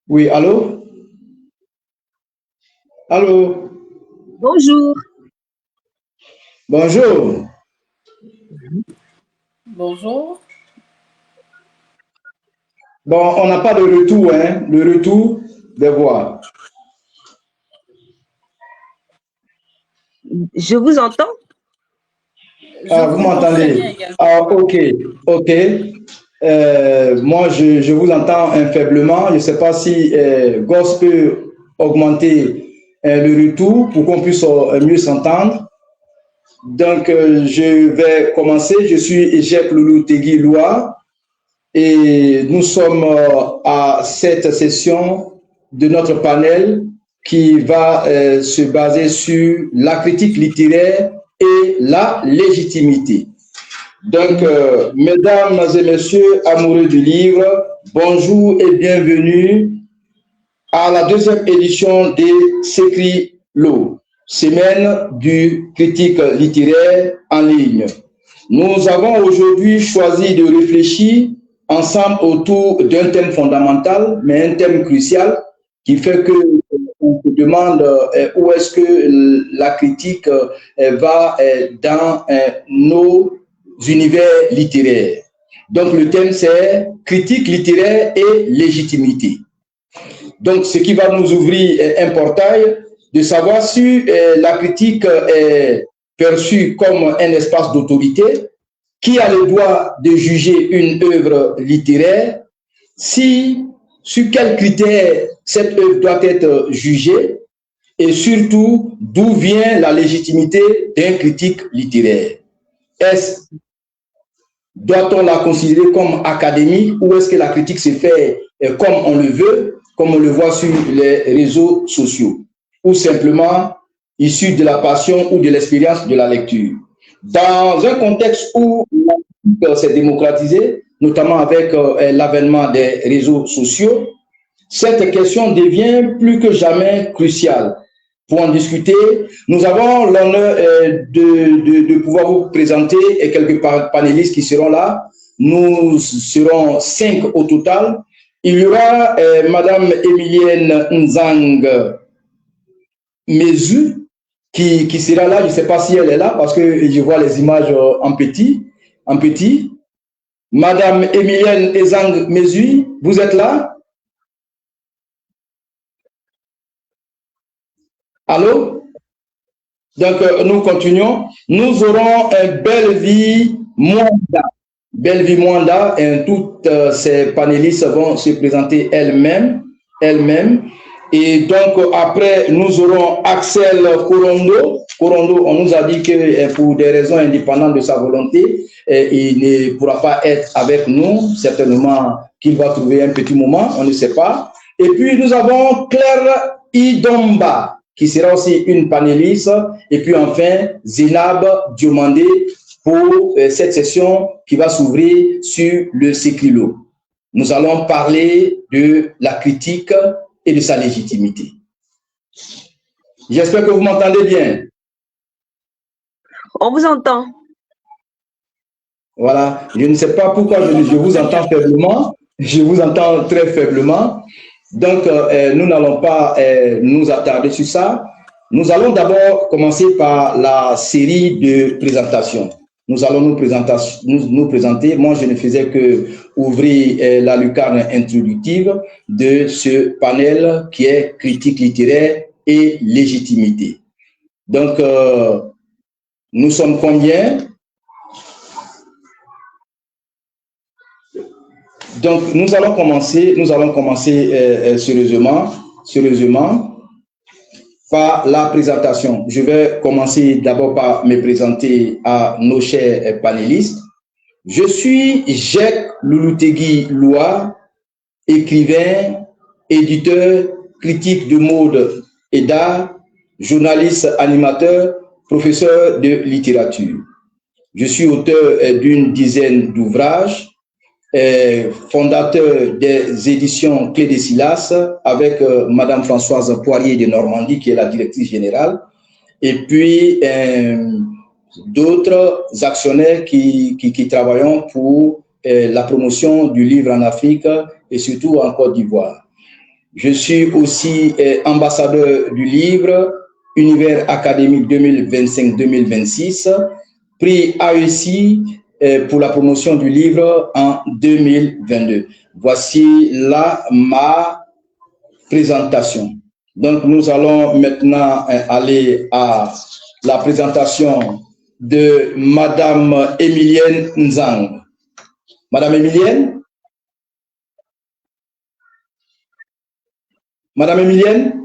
Oui, allô? Allô? Bonjour. Bonjour. Bonjour. Bon, on n'a pas de retour, hein? Le retour des voix. Je vous entends. Ah, vous m'entendez? Ah, ok, ok. Moi, je vous entends faiblement. Je ne sais pas si Goss peut augmenter le retour pour qu'on puisse mieux s'entendre. Donc, je vais commencer. Je suis Ejep Loulou Tegui Loa et nous sommes à cette session de notre panel qui va se baser sur la critique littéraire et la légitimité. Donc, mesdames et messieurs amoureux du livre, bonjour et bienvenue à la deuxième édition des S'écrit l'eau, semaine du critique littéraire en ligne. Nous avons aujourd'hui choisi de réfléchir ensemble autour d'un thème fondamental, mais un thème crucial qui fait que on se demande où est-ce que la critique va dans nos univers littéraires. Donc le thème c'est critique littéraire et légitimité. Donc ce qui va nous ouvrir un portail de savoir si la critique est perçue comme un espace d'autorité, qui a le droit de juger une œuvre littéraire, si sur quels critères cette œuvre doit être jugée et surtout d'où vient la légitimité d'un critique littéraire. Doit-on la considérer comme académique ou est-ce que la critique se fait comme on le veut, comme on le voit sur les réseaux sociaux, ou simplement issue de la passion ou de l'expérience de la lecture? Dans un contexte où la critique s'est démocratisée, notamment avec l'avènement des réseaux sociaux, cette question devient plus que jamais cruciale. Pour en discuter, nous avons l'honneur de pouvoir vous présenter quelques panélistes qui seront là. Nous serons 5 au total. Il y aura Madame Emilienne Nzang Mezu qui sera là. Je ne sais pas si elle est là parce que je vois les images en petit. Madame Emilienne Nzang Mezu, vous êtes là? Allô? Donc, nous continuons. Nous aurons un Belvi Mwanda. Belvi Mwanda, et toutes ces panélistes vont se présenter elles-mêmes. Et donc, après, nous aurons Axel Korondo. Korondo, on nous a dit que pour des raisons indépendantes de sa volonté, il ne pourra pas être avec nous. Certainement qu'il va trouver un petit moment, on ne sait pas. Et puis, nous avons Claire Idomba, qui sera aussi une panéliste, et puis enfin Zénab Diomandé pour cette session qui va s'ouvrir sur le Sécrilo. Nous allons parler de la critique et de sa légitimité. J'espère que vous m'entendez bien. On vous entend. Voilà, je ne sais pas pourquoi je vous entends faiblement, je vous entends très faiblement. Donc, nous n'allons pas nous attarder sur ça. Nous allons d'abord commencer par la série de présentations. Nous allons nous présenter. Moi, je ne faisais que ouvrir la lucarne introductive de ce panel qui est critique littéraire et légitimité. Donc, nous sommes combien? Donc, nous allons commencer sérieusement par la présentation. Je vais commencer d'abord par me présenter à nos chers panélistes. Je suis Jacques Louloutegui Loa, écrivain, éditeur, critique de mode et d'art, journaliste, animateur, professeur de littérature. Je suis auteur d'une dizaine d'ouvrages, fondateur des éditions Clé des Silas avec Madame Françoise Poirier de Normandie, qui est la directrice générale, et puis d'autres actionnaires qui travaillent pour la promotion du livre en Afrique et surtout en Côte d'Ivoire. Je suis aussi ambassadeur du livre Univers académique 2025-2026, prix AEC pour la promotion du livre en 2022. Voici là ma présentation. Donc, nous allons maintenant aller à la présentation de Madame Emilienne Nzang. Madame Emilienne? Madame Emilienne?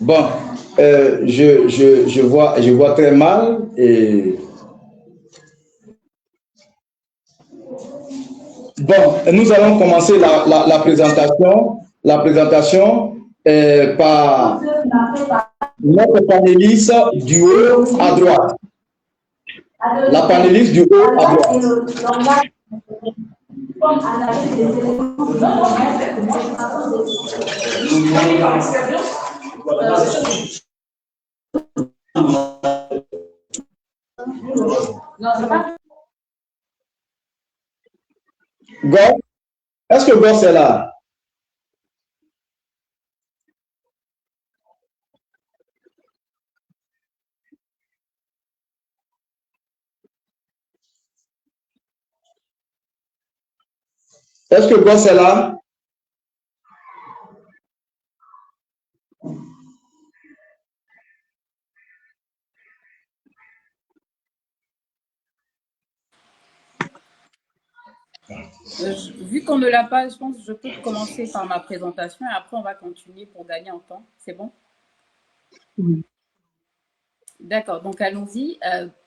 Bon, je vois très mal et bon, nous allons commencer la présentation par notre panéliste du haut à droite. La panéliste du haut à droite. Gosse, est-ce que Gosse est là? Est-ce que Gosse est là? Vu qu'on ne l'a pas, je pense que je peux commencer par ma présentation et après on va continuer pour gagner en temps. C'est bon? Oui. D'accord, donc allons-y.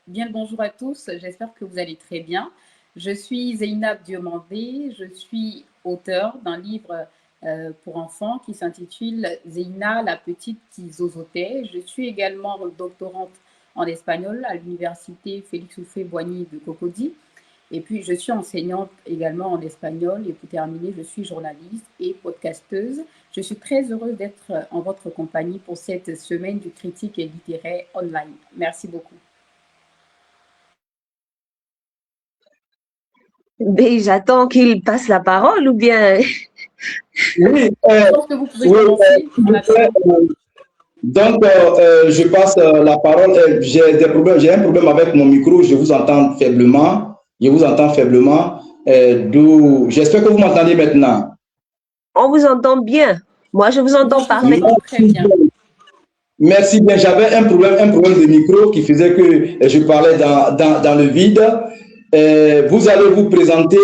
Bien le bonjour à tous, j'espère que vous allez très bien. Je suis Zeynab Diomandé, je suis auteure d'un livre pour enfants qui s'intitule Zeina, la petite qui zozotait. Je suis également doctorante en espagnol à l'université Félix Houphouët-Boigny de Cocody. Et puis, je suis enseignante également en espagnol. Et pour terminer, je suis journaliste et podcasteuse. Je suis très heureuse d'être en votre compagnie pour cette semaine du critique et littéraire online. Merci beaucoup. Mais j'attends qu'il passe la parole ou bien... Oui, je pense que vous pouvez commencer. Donc, je passe la parole. J'ai un problème avec mon micro. Je vous entends faiblement. D'où j'espère que vous m'entendez maintenant. On vous entend bien. Moi, je vous entends parfaitement. Très bien. Merci bien. J'avais un problème de micro qui faisait que je parlais dans le vide. Vous allez vous présenter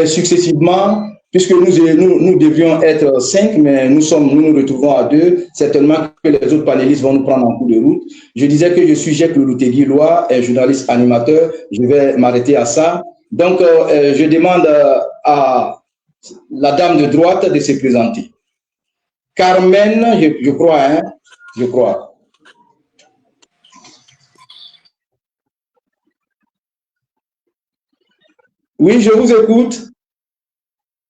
successivement, puisque nous devions être 5, mais nous nous retrouvons à 2. Certainement que les autres panélistes vont nous prendre en cours de route. Je disais que je suis Jacques Louloutegui Loa, journaliste animateur. Je vais m'arrêter à ça. Donc, je demande à la dame de droite de se présenter. Carmen, je crois, hein? Je crois. Oui, je vous écoute.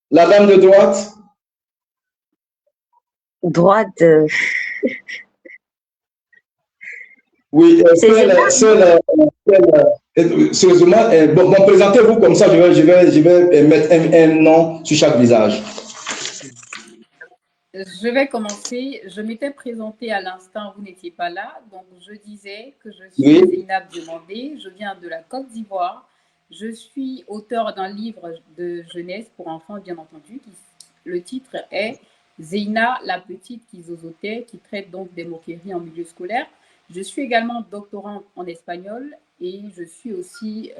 La dame de droite. Droite. Oui, sérieusement, bon, présentez-vous comme ça, je vais mettre un nom sur chaque visage. Je vais commencer. Je m'étais présentée à l'instant, vous n'étiez pas là. Donc, je disais que je suis Zeynab Diomandé, je viens de la Côte d'Ivoire. Je suis auteure d'un livre de jeunesse pour enfants, bien entendu. Le titre est Zeina, la petite qui zozotait, qui traite donc des moqueries en milieu scolaire. Je suis également doctorante en espagnol et je suis aussi,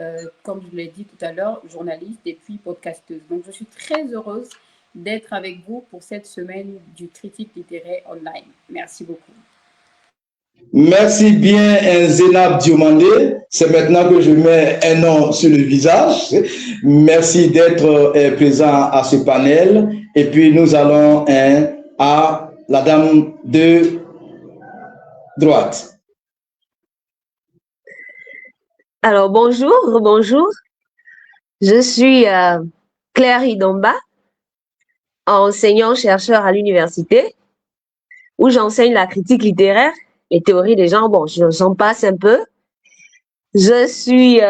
comme je l'ai dit tout à l'heure, journaliste et puis podcasteuse. Donc, je suis très heureuse d'être avec vous pour cette semaine du critique littéraire online. Merci beaucoup. Merci bien, Zénab Diomandé. C'est maintenant que je mets un nom sur le visage. Merci d'être présent à ce panel. Et puis, nous allons à la dame de droite. Alors, bonjour. Je suis Claire Idomba, enseignant-chercheur à l'université, où j'enseigne la critique littéraire, les théories des genres. Bon, j'en passe un peu. Je suis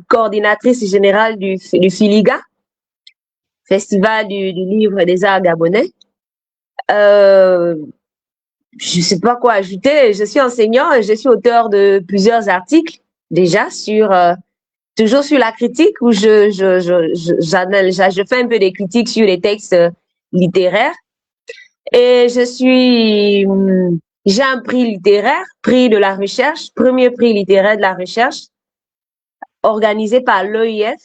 coordinatrice générale du FILIGA, Festival du livre et des arts gabonais. Je ne sais pas quoi ajouter. Je suis enseignant et je suis auteur de plusieurs articles déjà toujours sur la critique, où je fais un peu des critiques sur les textes littéraires. Et j'ai un prix littéraire, prix de la recherche, premier prix littéraire de la recherche, organisé par l'OIF,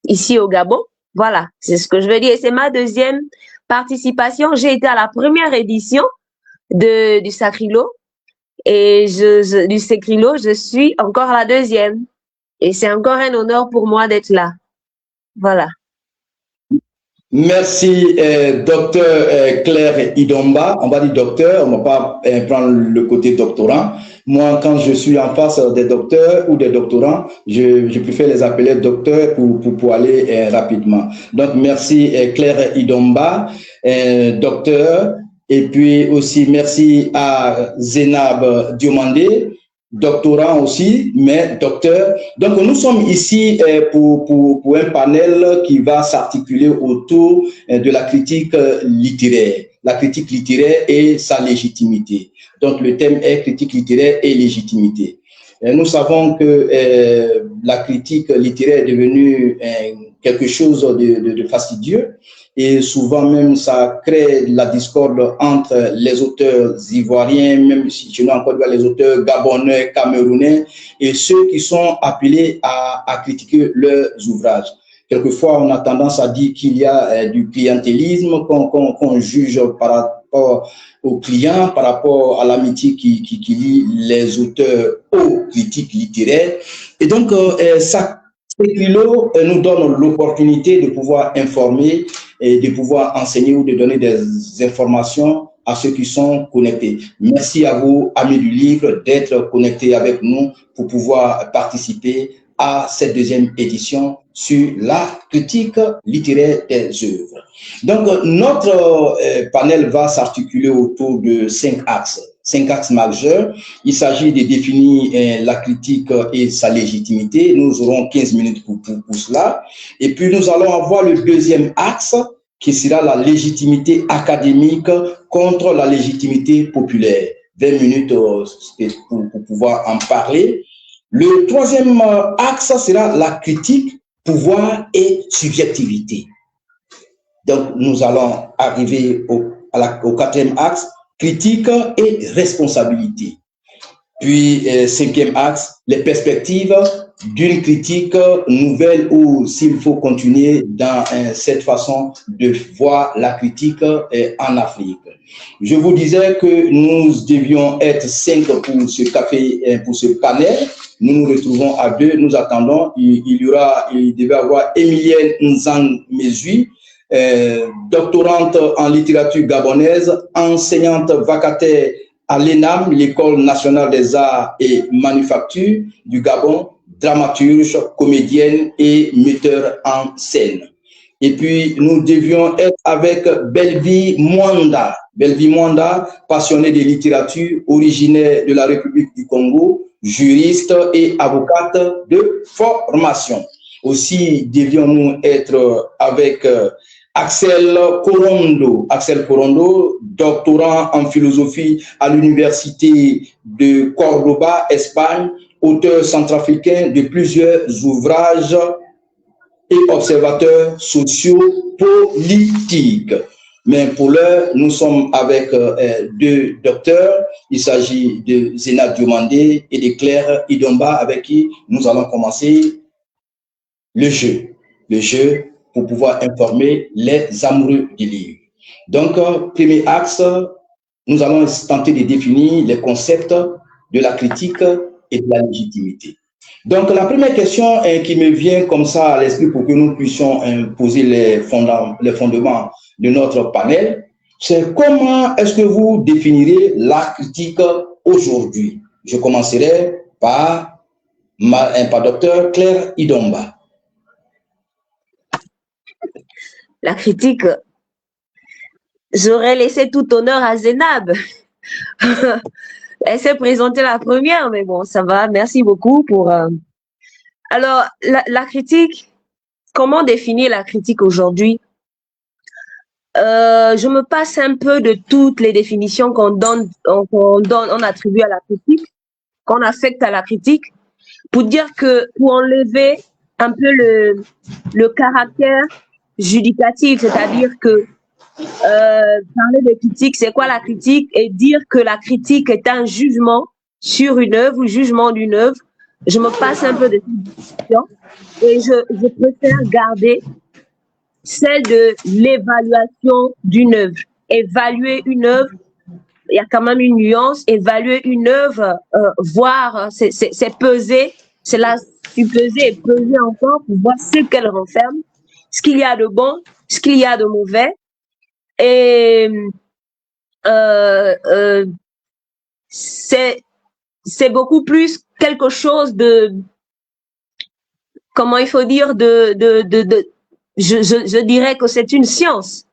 ici au Gabon. Voilà, c'est ce que je veux dire. C'est ma deuxième participation. J'ai été à la première édition du Sacrilo. Et du Sacrilo, je suis encore à la deuxième. Et c'est encore un honneur pour moi d'être là. Voilà. Merci, docteur Claire Idomba. On va dire docteur, on ne va pas prendre le côté doctorant. Moi, quand je suis en face des docteurs ou des doctorants, je préfère les appeler docteurs pour aller rapidement. Donc, merci Claire Idomba, docteur. Et puis aussi, merci à Zénab Diomandé, doctorant aussi, mais docteur. Donc, nous sommes ici pour un panel qui va s'articuler autour de la critique littéraire et sa légitimité. Donc, le thème est critique littéraire et légitimité. Nous savons que la critique littéraire est devenue quelque chose de fastidieux. Et souvent même, ça crée la discorde entre les auteurs ivoiriens, même si chez nous encore les auteurs gabonais, camerounais, et ceux qui sont appelés à critiquer leurs ouvrages. Quelquefois, on a tendance à dire qu'il y a du clientélisme, qu'on juge par rapport aux clients, par rapport à l'amitié qui lie les auteurs aux critiques littéraires. Et donc, ça nous donne l'opportunité de pouvoir informer et de pouvoir enseigner ou de donner des informations à ceux qui sont connectés. Merci à vous, amis du livre, d'être connectés avec nous pour pouvoir participer à cette deuxième édition sur la critique littéraire des œuvres. Donc, notre panel va s'articuler autour de 5 axes majeurs. Il s'agit de définir la critique et sa légitimité. Nous aurons 15 minutes pour cela. Et puis, nous allons avoir le deuxième axe qui sera la légitimité académique contre la légitimité populaire. 20 minutes pour pouvoir en parler. Le troisième axe sera la critique, pouvoir et subjectivité. Donc, nous allons arriver au quatrième axe, critique et responsabilité. Puis, cinquième axe, les perspectives d'une critique nouvelle ou s'il faut continuer dans cette façon de voir la critique en Afrique. Je vous disais que nous devions être 5 pour ce café, pour ce panel. Nous nous retrouvons à 2, nous attendons. Il devait avoir Emilienne Nzang-Mesui, doctorante en littérature gabonaise, enseignante vacataire à l'ENAM, l'École nationale des arts et manufactures du Gabon, dramaturge, comédienne et metteur en scène. Et puis, nous devions être avec Belvi Mwanda. Belvi Mwanda, passionnée de littérature, originaire de la République du Congo, juriste et avocate de formation. Aussi, devions-nous être avec Axel Corondo, doctorant en philosophie à l'université de Cordoba, Espagne, auteur centrafricain de plusieurs ouvrages et observateur sociopolitique. Mais pour l'heure, nous sommes avec deux docteurs. Il s'agit de Zena Diomandé et de Claire Idomba, avec qui nous allons commencer le jeu pour pouvoir informer les amoureux du livre. Donc, premier axe, nous allons tenter de définir les concepts de la critique et de la légitimité. Donc, la première question qui me vient comme ça à l'esprit pour que nous puissions poser les fondements de notre panel, c'est comment est-ce que vous définirez la critique aujourd'hui? Je commencerai par docteur Claire Idomba. La critique, j'aurais laissé tout honneur à Zénab. Elle s'est présentée la première, mais bon, ça va. Merci beaucoup pour... Alors, la critique, comment définir la critique aujourd'hui? Je me passe un peu de toutes les définitions qu'on attribue à la critique, qu'on affecte à la critique, pour dire que, pour enlever un peu le caractère judicatif, c'est-à-dire que parler de critique, c'est quoi la critique? Et dire que la critique est un jugement sur une œuvre ou jugement d'une œuvre, je me passe un peu de cette discussion et je préfère garder celle de l'évaluation d'une œuvre. Évaluer une œuvre, il y a quand même une nuance. Évaluer une œuvre, voir, c'est peser, c'est la supposer et peser encore pour voir ce qu'elle renferme, ce qu'il y a de bon, ce qu'il y a de mauvais. Et c'est beaucoup plus quelque chose de, comment il faut dire, je dirais que c'est une science,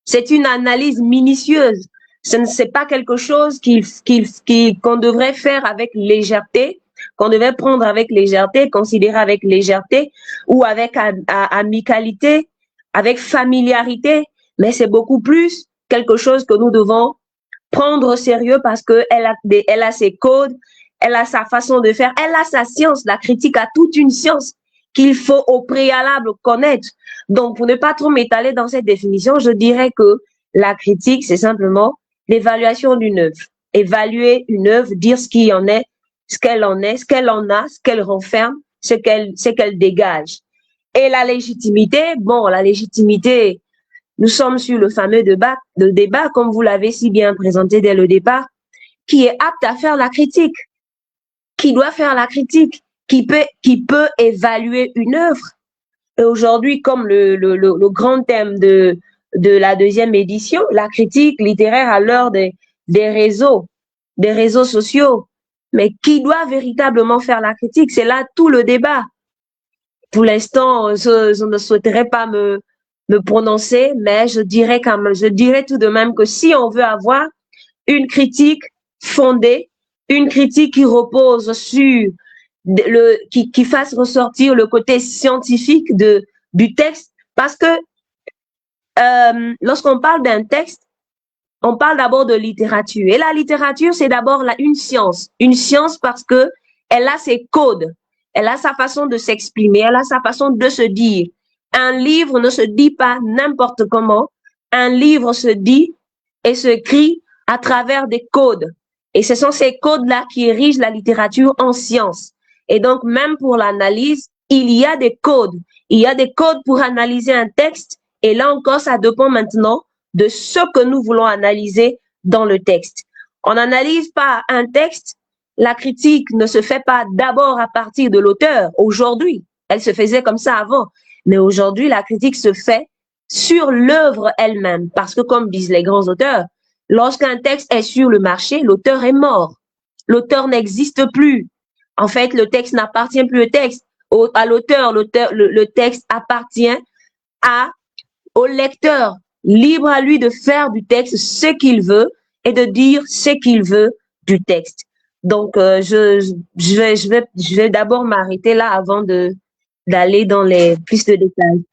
c'est une analyse minutieuse. Ce n'est pas quelque chose qu'on devrait faire avec légèreté, qu'on devait prendre avec légèreté, considérer avec légèreté ou avec amicalité, avec familiarité, mais c'est beaucoup plus quelque chose que nous devons prendre au sérieux parce qu'elle a ses codes, elle a sa façon de faire, elle a sa science. La critique a toute une science qu'il faut au préalable connaître. Donc, pour ne pas trop m'étaler dans cette définition, je dirais que la critique, c'est simplement l'évaluation d'une œuvre. Évaluer une œuvre, dire ce qu'il en est, ce qu'elle en est, ce qu'elle en a, ce qu'elle renferme, ce qu'elle dégage. Et la légitimité, bon, la légitimité, nous sommes sur le fameux débat, comme vous l'avez si bien présenté dès le départ, qui est apte à faire la critique, qui doit faire la critique, qui peut évaluer une œuvre. Et aujourd'hui, comme le grand thème de la deuxième édition, la critique littéraire à l'heure des réseaux sociaux. Mais qui doit véritablement faire la critique? C'est là tout le débat. Pour l'instant, je ne souhaiterais pas me prononcer, mais je dirais tout de même que si on veut avoir une critique fondée, une critique qui repose sur qui fasse ressortir le côté scientifique du texte, parce que lorsqu'on parle d'un texte, on parle d'abord de littérature. Et la littérature, c'est d'abord une science. Une science parce que elle a ses codes, elle a sa façon de s'exprimer, elle a sa façon de se dire. Un livre ne se dit pas n'importe comment. Un livre se dit et se crie à travers des codes. Et ce sont ces codes-là qui érigent la littérature en science. Et donc, même pour l'analyse, il y a des codes. Il y a des codes pour analyser un texte. Et là encore, ça dépend maintenant de ce que nous voulons analyser dans le texte. On n'analyse pas un texte. La critique ne se fait pas d'abord à partir de l'auteur. Aujourd'hui, elle se faisait comme ça avant. Mais aujourd'hui, la critique se fait sur l'œuvre elle-même. Parce que, comme disent les grands auteurs, lorsqu'un texte est sur le marché, l'auteur est mort. L'auteur n'existe plus. En fait, le texte n'appartient plus à l'auteur. Le texte appartient au lecteur. Libre à lui de faire du texte ce qu'il veut et de dire ce qu'il veut du texte. Donc, je vais d'abord m'arrêter là avant d'aller dans les plus de détails.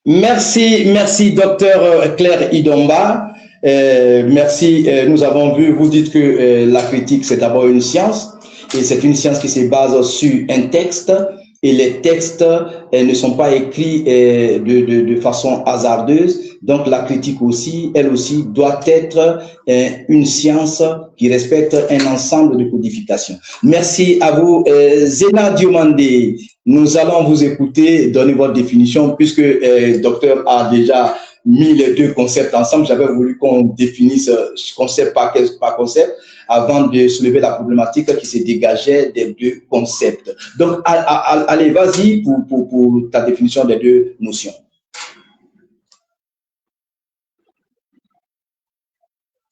Merci, docteur Claire Idomba. Merci. Nous avons vu, vous dites que la critique, c'est d'abord une science, et c'est une science qui se base sur un texte, et les textes ne sont pas écrits de façon hasardeuse. Donc, la critique aussi, elle aussi, doit être une science qui respecte un ensemble de codifications. Merci à vous. Zena Diomandé, nous allons vous écouter, donner votre définition, puisque le docteur a déjà mis les deux concepts ensemble. J'avais voulu qu'on définisse concept par concept avant de soulever la problématique qui se dégageait des deux concepts. Donc, allez, vas-y pour ta définition des deux notions.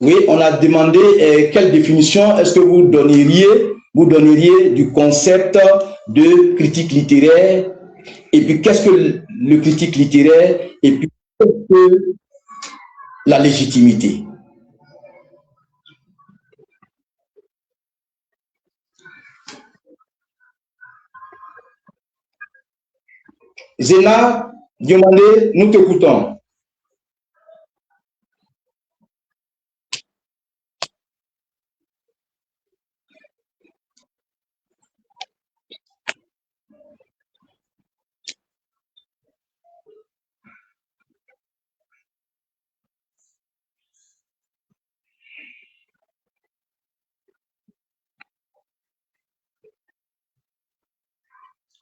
Oui, on a demandé quelle définition est-ce que vous donneriez du concept de critique littéraire, et puis qu'est-ce que le critique littéraire, et puis qu'est-ce que la légitimité. Zena Diomandé, nous t'écoutons.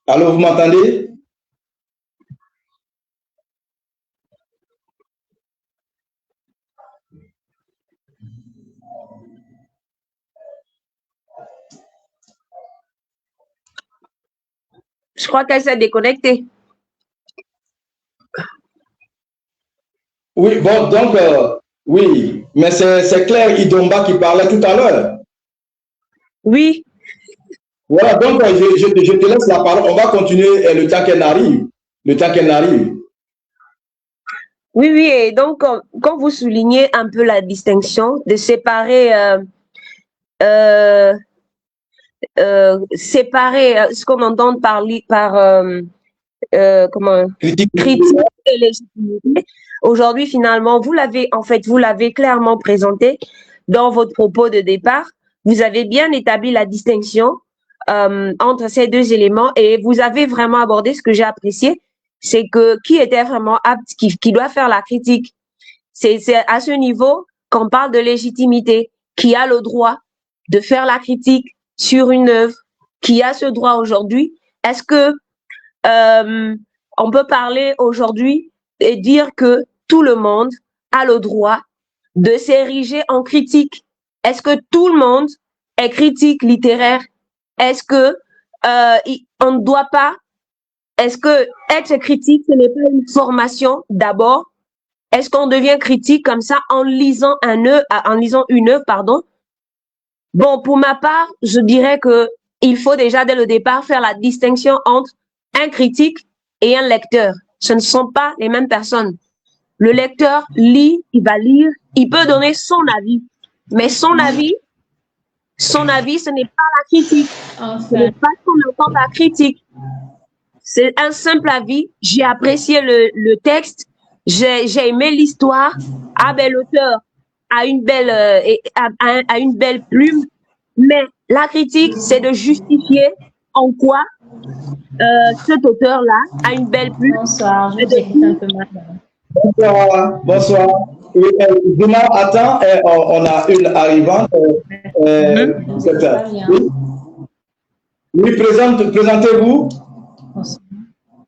Allô, vous m'entendez? Je crois qu'elle s'est déconnectée. Oui, bon, donc, oui, mais c'est Claire Idomba qui parlait tout à l'heure. Oui. Voilà, donc, je te laisse la parole. On va continuer le temps qu'elle arrive. Le temps qu'elle arrive. Oui, oui, et donc, quand vous soulignez un peu la distinction de séparer ce qu'on entend par critique et légitimité. Aujourd'hui, finalement, vous l'avez clairement présenté dans votre propos de départ. Vous avez bien établi la distinction entre ces deux éléments et vous avez vraiment abordé ce que j'ai apprécié, c'est que qui était vraiment apte, qui doit faire la critique. C'est à ce niveau qu'on parle de légitimité, qui a le droit de faire la critique sur une œuvre, qui a ce droit aujourd'hui. Est-ce que on peut parler aujourd'hui et dire que tout le monde a le droit de s'ériger en critique? Est-ce que tout le monde est critique littéraire? Est-ce que on ne doit pas? Est-ce que être critique, ce n'est pas une formation d'abord? Est-ce qu'on devient critique comme ça en lisant une œuvre, pardon? Bon, pour ma part, je dirais que il faut déjà dès le départ faire la distinction entre un critique et un lecteur. Ce ne sont pas les mêmes personnes. Le lecteur lit, il va lire, il peut donner son avis, mais son avis, ce n'est pas la critique. Ce n'est pas ce qu'on entend la critique. C'est un simple avis. J'ai apprécié le texte, j'ai aimé l'histoire. Ah ben l'auteur a une belle plume, mais la critique, c'est de justifier en quoi cet auteur-là a une belle plume. Bonsoir, je vous écoute un peu mal. Bonsoir, bonsoir. Oui, demain, attends, on a une arrivante. Oui, présentez-vous.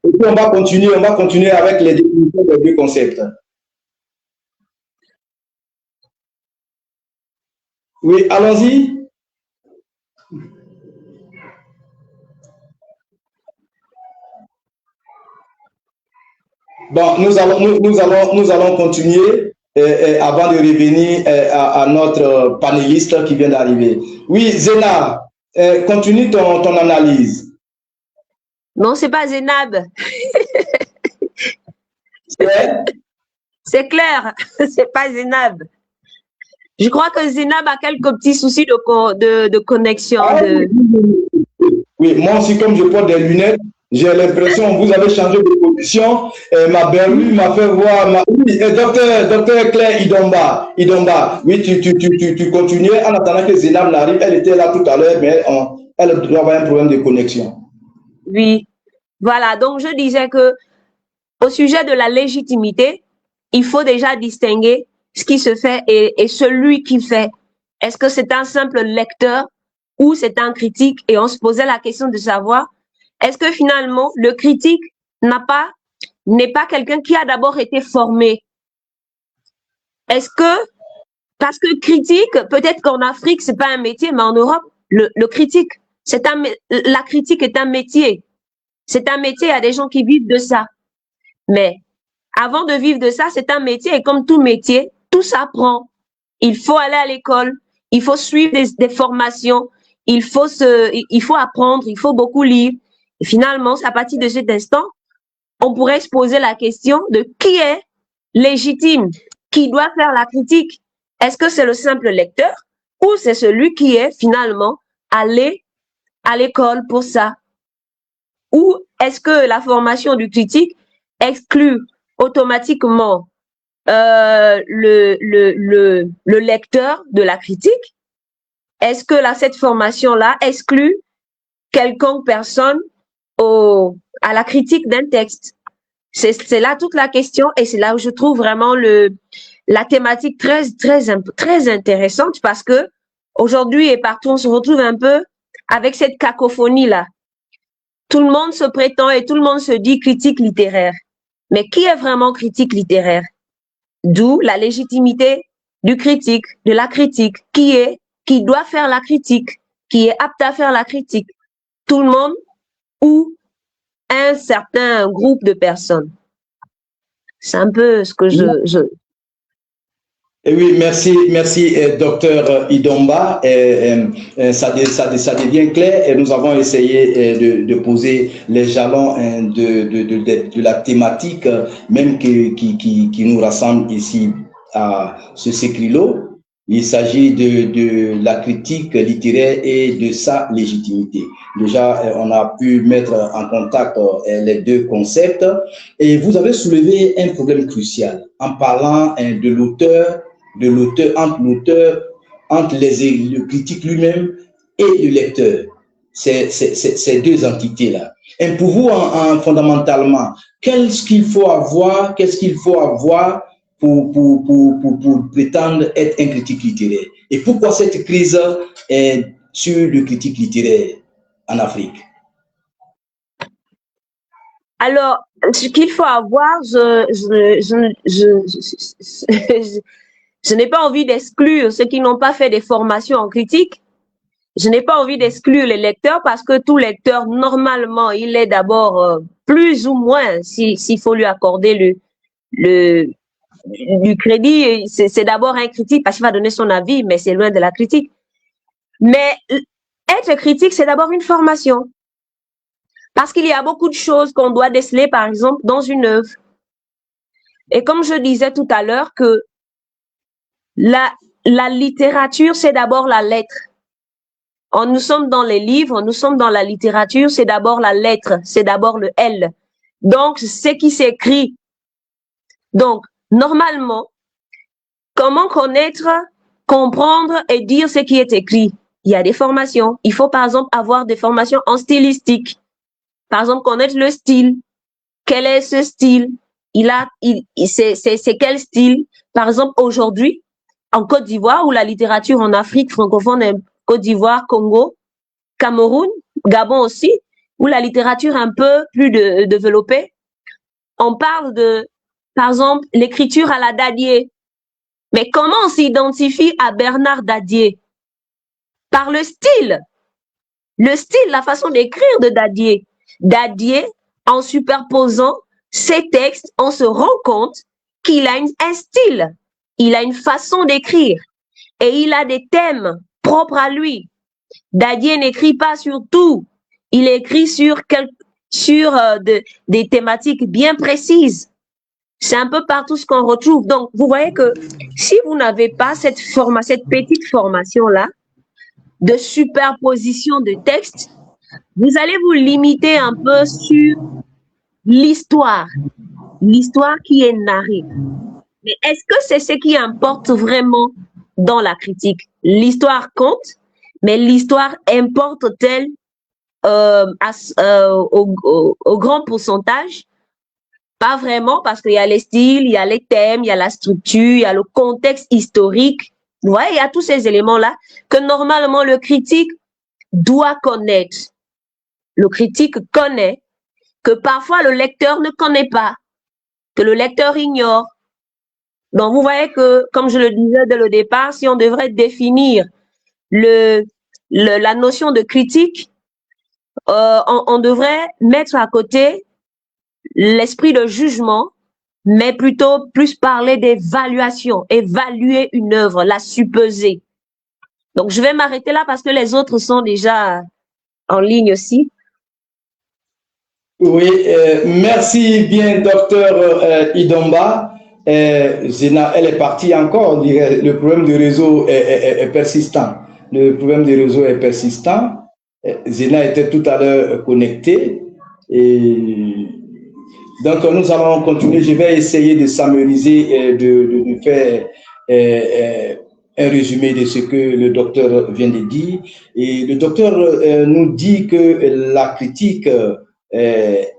Et puis on va continuer avec les définitions des deux concepts. Oui, allons-y. Bon, nous allons continuer avant de revenir à notre panéliste qui vient d'arriver. Oui, Zena, continue ton analyse. Non, c'est pas Zénab. C'est clair, c'est pas Zénab. Je crois que Zénab a quelques petits soucis de connexion. Oui, moi aussi, comme je porte des lunettes, j'ai l'impression que vous avez changé de position. Ma berlue m'a fait voir. Oui, docteur Claire Idomba. Oui, tu continuais en attendant que Zénab n'arrive. Elle était là tout à l'heure, mais elle doit avoir un problème de connexion. Oui. Voilà, donc je disais que au sujet de la légitimité, il faut déjà distinguer ce qui se fait et celui qui fait. Est-ce que c'est un simple lecteur ou c'est un critique? Et on se posait la question de savoir, est-ce que finalement le critique n'est pas quelqu'un qui a d'abord été formé? Est-ce que, parce que critique, peut-être qu'en Afrique, c'est pas un métier, mais en Europe, le critique, la critique est un métier. C'est un métier, il y a des gens qui vivent de ça. Mais avant de vivre de ça, c'est un métier et comme tout métier, tout s'apprend. Il faut aller à l'école, il faut suivre des formations, il faut apprendre, il faut beaucoup lire. Et finalement, c'est à partir de cet instant, on pourrait se poser la question de qui est légitime, qui doit faire la critique. Est-ce que c'est le simple lecteur ou c'est celui qui est finalement allé à l'école pour ça? Ou est-ce que la formation du critique exclut automatiquement le lecteur de la critique? Est-ce que cette formation-là exclut quelconque personne à la critique d'un texte? C'est là toute la question et c'est là où je trouve vraiment la thématique très intéressante parce que aujourd'hui et partout, on se retrouve un peu avec cette cacophonie-là. Tout le monde se prétend et tout le monde se dit critique littéraire. Mais qui est vraiment critique littéraire? D'où la légitimité du critique, de la critique, qui doit faire la critique, qui est apte à faire la critique. Tout le monde ou un certain groupe de personnes. C'est un peu ce que Et oui, merci, docteur Idomba. Ça devient clair et nous avons essayé de poser les jalons de la thématique, même qui nous rassemble ici à ce Sécrilo. Il s'agit de la critique littéraire et de sa légitimité. Déjà, on a pu mettre en contact les deux concepts et vous avez soulevé un problème crucial en parlant de l'auteur, entre le critique lui-même et le lecteur. Ces deux entités-là. Et pour vous, fondamentalement, qu'est-ce qu'il faut avoir pour prétendre être un critique littéraire? Et pourquoi cette crise est sur le critique littéraire en Afrique? Alors, ce qu'il faut avoir, je n'ai pas envie d'exclure ceux qui n'ont pas fait des formations en critique. Je n'ai pas envie d'exclure les lecteurs parce que tout lecteur, normalement, il est d'abord plus ou moins, s'il faut lui accorder du crédit, c'est d'abord un critique parce qu'il va donner son avis, mais c'est loin de la critique. Mais être critique, c'est d'abord une formation. Parce qu'il y a beaucoup de choses qu'on doit déceler, par exemple, dans une œuvre. Et comme je disais tout à l'heure que la littérature, c'est d'abord la lettre. Nous sommes dans les livres, nous sommes dans la littérature, c'est d'abord la lettre, c'est d'abord le L. Donc, c'est qui s'écrit. Donc, normalement, comment connaître, comprendre et dire ce qui est écrit? Il y a des formations. Il faut, par exemple, avoir des formations en stylistique. Par exemple, connaître le style. Quel est ce style? C'est quel style? Par exemple, aujourd'hui, en Côte d'Ivoire, où la littérature en Afrique francophone est Côte d'Ivoire, Congo, Cameroun, Gabon aussi, où la littérature est un peu plus développée, on parle de, par exemple, l'écriture à la Dadier. Mais comment on s'identifie à Bernard Dadier? Par le style. Le style, la façon d'écrire de Dadier. Dadier, en superposant ces textes, on se rend compte qu'il a un style, il a une façon d'écrire et il a des thèmes propres à lui. Dadier n'écrit pas sur tout, il écrit sur des thématiques bien précises. C'est un peu partout ce qu'on retrouve. Donc, vous voyez que si vous n'avez pas cette petite formation-là de superposition de textes, vous allez vous limiter un peu sur l'histoire qui est narrée. Mais est-ce que c'est ce qui importe vraiment dans la critique? L'histoire compte, mais l'histoire importe-t-elle au grand pourcentage. Pas vraiment, parce qu'il y a les styles, il y a les thèmes, il y a la structure, il y a le contexte historique. Vous voyez, il y a tous ces éléments-là que normalement le critique doit connaître. Le critique connaît, que parfois le lecteur ne connaît pas, que le lecteur ignore. Donc, vous voyez que, comme je le disais dès le départ, si on devrait définir la notion de critique, on devrait mettre à côté l'esprit de jugement, mais plutôt plus parler d'évaluation, évaluer une œuvre, la supposer. Donc, je vais m'arrêter là parce que les autres sont déjà en ligne aussi. Oui, merci bien, docteur Idomba. Zena, elle est partie encore. Le problème de réseau est persistant. Le problème de réseau est persistant. Zena était tout à l'heure connectée. Et donc, nous allons continuer. Je vais essayer de summariser, de faire un résumé de ce que le docteur vient de dire. Et le docteur nous dit que la critique est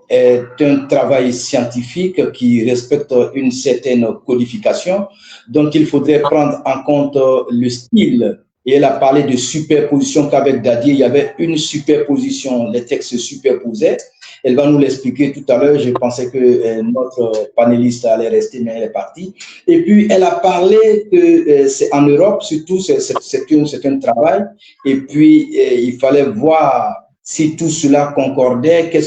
un travail scientifique qui respecte une certaine codification. Donc, il faudrait prendre en compte le style. Et elle a parlé de superposition qu'avec Dadier, il y avait une superposition, les textes se superposaient. Elle va nous l'expliquer tout à l'heure. Je pensais que notre panéliste allait rester, mais elle est partie. Et puis, elle a parlé que c'est en Europe, surtout, c'est un travail. Et puis, il fallait voir si tout cela concordait, quels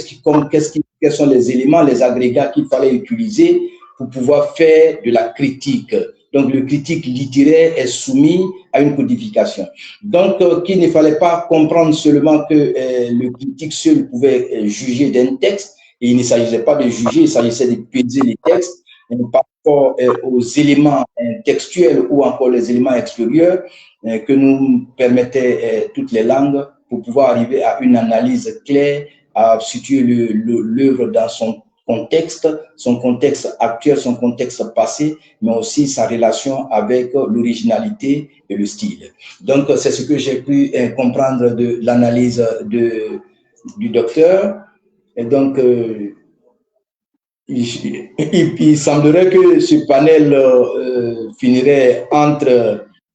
sont les éléments, les agrégats qu'il fallait utiliser pour pouvoir faire de la critique. Donc, le critique littéraire est soumis à une codification. Donc, qu'il ne fallait pas comprendre seulement que le critique seul pouvait juger d'un texte, et il ne s'agissait pas de juger, il s'agissait de peser les textes par rapport aux éléments textuels ou encore les éléments extérieurs que nous permettaient toutes les langues pour pouvoir arriver à une analyse claire, à situer l'œuvre dans son contexte actuel, son contexte passé, mais aussi sa relation avec l'originalité et le style. Donc, c'est ce que j'ai pu comprendre de l'analyse du docteur. Et donc, il semblerait que ce panel finirait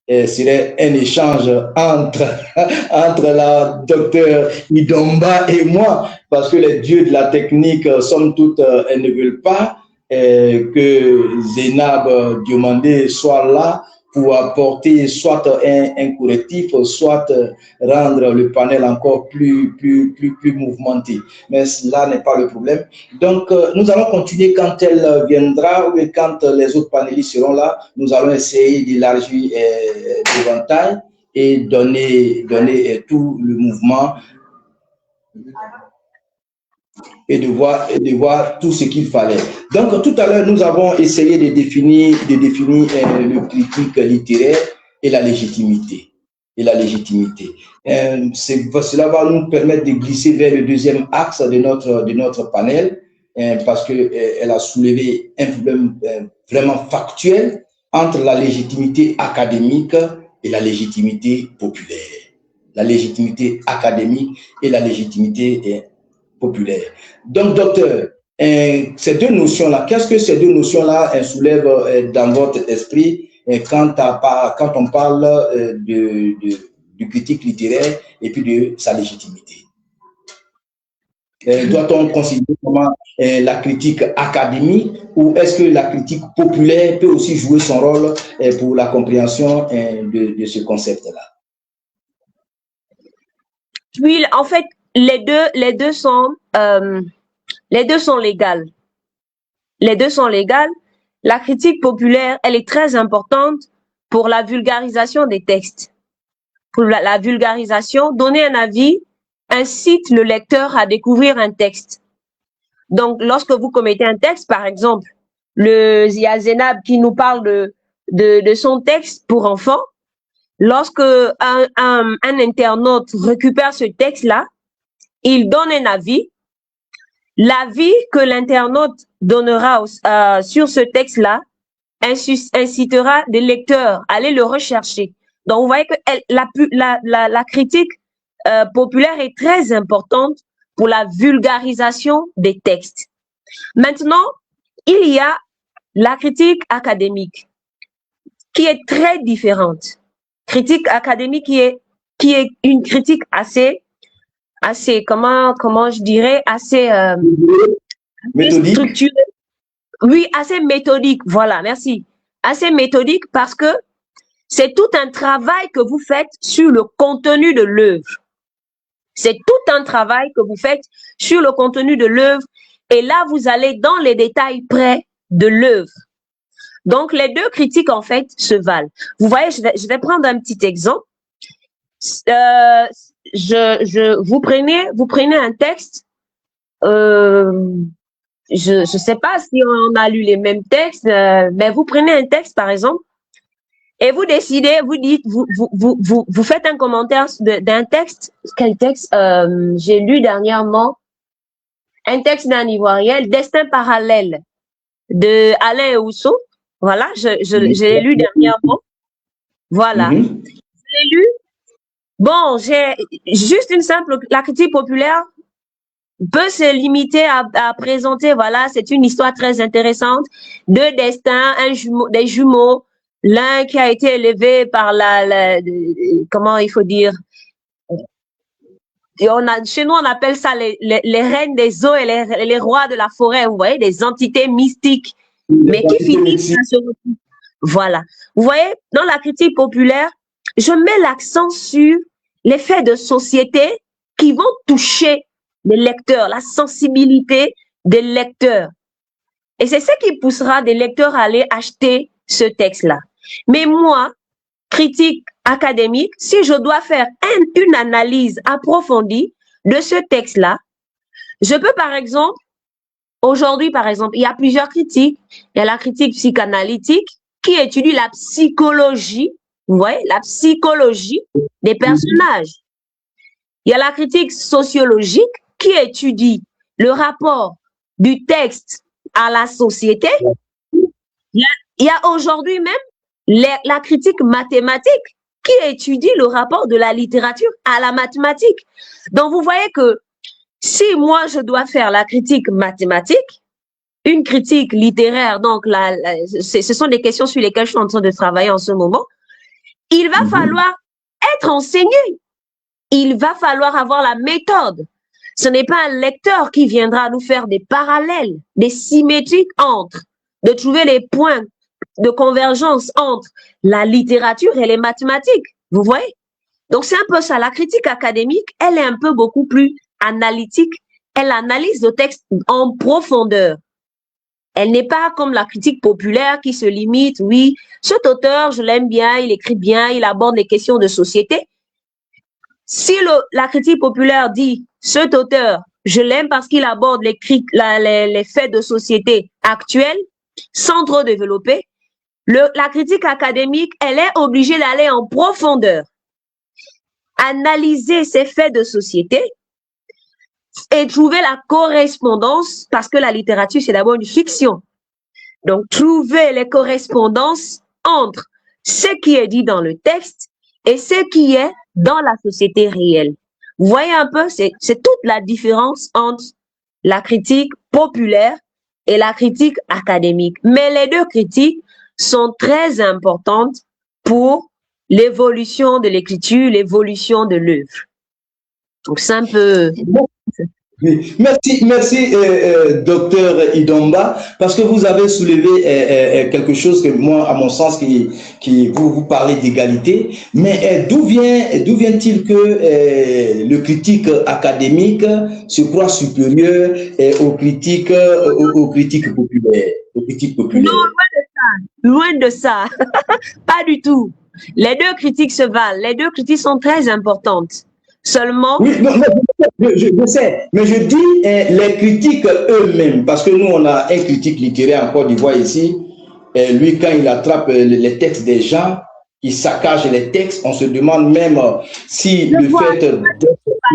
serait un échange entre la docteure Idomba et moi, parce que les dieux de la technique, somme toute, ne veulent pas que Zénab Diomandé soit là pour apporter soit un correctif, soit rendre le panel encore plus mouvementé. Mais cela n'est pas le problème. Donc, nous allons continuer quand elle viendra ou quand les autres panélistes seront là. Nous allons essayer d'élargir l'éventail et donner tout le mouvement et de voir tout ce qu'il fallait. Donc, tout à l'heure, nous avons essayé de définir le critique littéraire et la légitimité. Cela va nous permettre de glisser vers le deuxième axe de notre panel, parce qu'elle a soulevé un problème vraiment factuel entre la légitimité académique et la légitimité populaire. La légitimité académique et la légitimité populaire. Donc, docteur, ces deux notions-là, qu'est-ce que ces deux notions-là soulèvent dans votre esprit quand on parle du critique littéraire et puis de sa légitimité? Doit-on considérer comment la critique académique ou est-ce que la critique populaire peut aussi jouer son rôle pour la compréhension de ce concept-là? Oui, en fait, les deux sont légales. Les deux sont légales. La critique populaire, elle est très importante pour la vulgarisation des textes. Pour la vulgarisation, donner un avis incite le lecteur à découvrir un texte. Donc, lorsque vous commettez un texte, par exemple, il y a Zénab qui nous parle de son texte pour enfants. Lorsque un internaute récupère ce texte-là, il donne un avis. L'avis que l'internaute donnera sur ce texte-là incitera des lecteurs à aller le rechercher. Donc, vous voyez que la critique populaire est très importante pour la vulgarisation des textes. Maintenant, il y a la critique académique qui est très différente. Critique académique qui est une critique assez comment je dirais, assez structurée. Oui, assez méthodique. Voilà, merci. Assez méthodique parce que c'est tout un travail que vous faites sur le contenu de l'œuvre. C'est tout un travail que vous faites sur le contenu de l'œuvre et là, vous allez dans les détails près de l'œuvre. Donc, les deux critiques, en fait, se valent. Vous voyez, je vais prendre un petit exemple. Vous prenez un texte, je sais pas si on a lu les mêmes textes, mais vous prenez un texte, par exemple, et vous décidez, vous dites, vous faites un commentaire d'un texte. Quel texte? J'ai lu dernièrement un texte d'un Ivoirien, Destin parallèle, de Alain Ousso. Voilà, je l'ai lu dernièrement. Voilà. Je l'ai lu. Bon, j'ai juste une simple, la critique populaire peut se limiter à présenter, voilà, c'est une histoire très intéressante, deux destins, des jumeaux, l'un qui a été élevé par comment il faut dire, et chez nous on appelle ça les reines des eaux et les rois de la forêt, vous voyez, des entités mystiques, mais qui finissent à se retrouver. Voilà. Vous voyez, dans la critique populaire, je mets l'accent sur les faits de société qui vont toucher les lecteurs, la sensibilité des lecteurs. Et c'est ce qui poussera des lecteurs à aller acheter ce texte-là. Mais moi, critique académique, si je dois faire une analyse approfondie de ce texte-là, je peux par exemple, aujourd'hui par exemple, il y a plusieurs critiques. Il y a la critique psychanalytique qui étudie la psychologie, vous voyez, la psychologie des personnages. Il y a la critique sociologique qui étudie le rapport du texte à la société. Il y a aujourd'hui même la critique mathématique qui étudie le rapport de la littérature à la mathématique. Donc, vous voyez que si moi, je dois faire la critique mathématique, une critique littéraire, donc ce sont des questions sur lesquelles je suis en train de travailler en ce moment, il va falloir être enseigné. Il va falloir avoir la méthode. Ce n'est pas un lecteur qui viendra nous faire des parallèles, des symétriques de trouver les points de convergence entre la littérature et les mathématiques. Vous voyez? Donc, c'est un peu ça. La critique académique, elle est un peu beaucoup plus analytique. Elle analyse le texte en profondeur. Elle n'est pas comme la critique populaire qui se limite, oui, cet auteur, je l'aime bien, il écrit bien, il aborde les questions de société. Si la critique populaire dit, cet auteur, je l'aime parce qu'il aborde les faits de société actuels, sans trop développer, la critique académique, elle est obligée d'aller en profondeur, analyser ces faits de société et trouver la correspondance, parce que la littérature, c'est d'abord une fiction. Donc, trouver les correspondances entre ce qui est dit dans le texte et ce qui est dans la société réelle. Vous voyez un peu, c'est toute la différence entre la critique populaire et la critique académique. Mais les deux critiques sont très importantes pour l'évolution de l'écriture, l'évolution de l'œuvre. Donc, c'est un peu... Oui. Merci, docteur Idomba, parce que vous avez soulevé quelque chose que moi, à mon sens, qui vous parlez d'égalité. Mais d'où vient-il que le critique académique se croit supérieur aux critiques populaires, Non, loin de ça. Pas du tout. Les deux critiques se valent. Les deux critiques sont très importantes. Seulement... Oui, non, je sais, mais je dis les critiques eux-mêmes, parce que nous, on a un critique littéraire en Côte d'Ivoire ici, et lui, quand il attrape les textes des gens, il saccage les textes, on se demande même si le fait d'être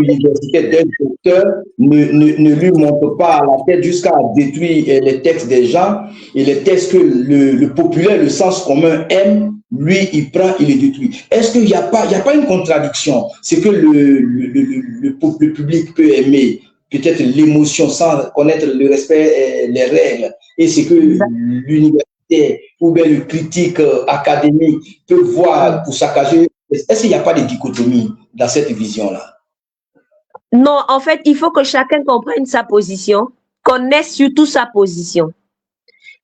universitaire, d'être docteur, ne lui monte pas à la tête jusqu'à détruire les textes des gens, et les textes que le populaire, le sens commun aime, lui, il prend, il les détruit. Est-ce qu'il n'y a pas une contradiction? C'est que le public peut aimer peut-être l'émotion sans connaître le respect et les règles. Et c'est que l'université ou bien le critique académique peut voir pour saccager. Est-ce qu'il n'y a pas de dichotomie dans cette vision-là? Non, en fait, il faut que chacun comprenne sa position, connaisse surtout sa position.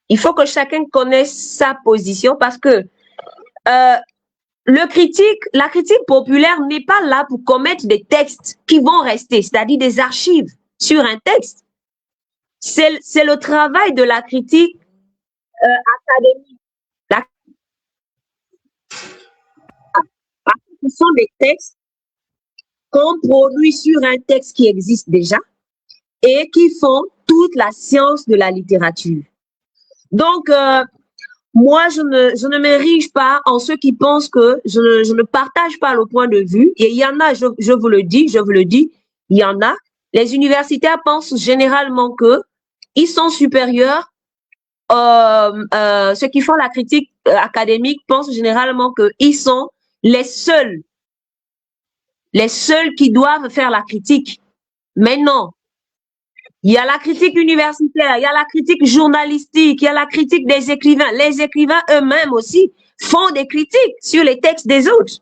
Il faut que chacun connaisse sa position parce que la critique populaire n'est pas là pour commettre des textes qui vont rester, c'est-à-dire des archives sur un texte. C'est le travail de la critique académique. Ce sont des textes qu'on produit sur un texte qui existe déjà et qui font toute la science de la littérature. Donc, moi, je ne m'érige pas en ceux qui pensent que je ne partage pas le point de vue. Et il y en a, je vous le dis, il y en a. Les universitaires pensent généralement que ils sont supérieurs. Ceux qui font la critique académique pensent généralement qu'ils sont les seuls qui doivent faire la critique. Mais non. Il y a la critique universitaire, il y a la critique journalistique, il y a la critique des écrivains. Les écrivains eux-mêmes aussi font des critiques sur les textes des autres.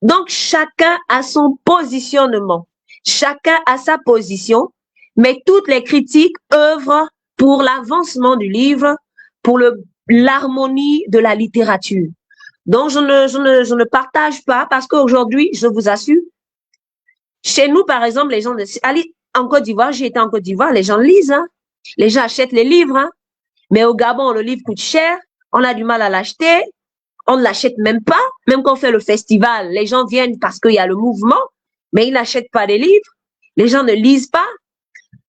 Donc, chacun a son positionnement. Chacun a sa position, mais toutes les critiques œuvrent pour l'avancement du livre, pour l'harmonie de la littérature. Donc, je ne partage pas parce qu'aujourd'hui, je vous assure, chez nous, par exemple, les gens en Côte d'Ivoire, j'ai été en Côte d'Ivoire, les gens lisent, hein. Les gens achètent les livres, hein. Mais au Gabon, le livre coûte cher, on a du mal à l'acheter, on ne l'achète même pas, même quand on fait le festival, les gens viennent parce qu'il y a le mouvement, mais ils n'achètent pas des livres, les gens ne lisent pas.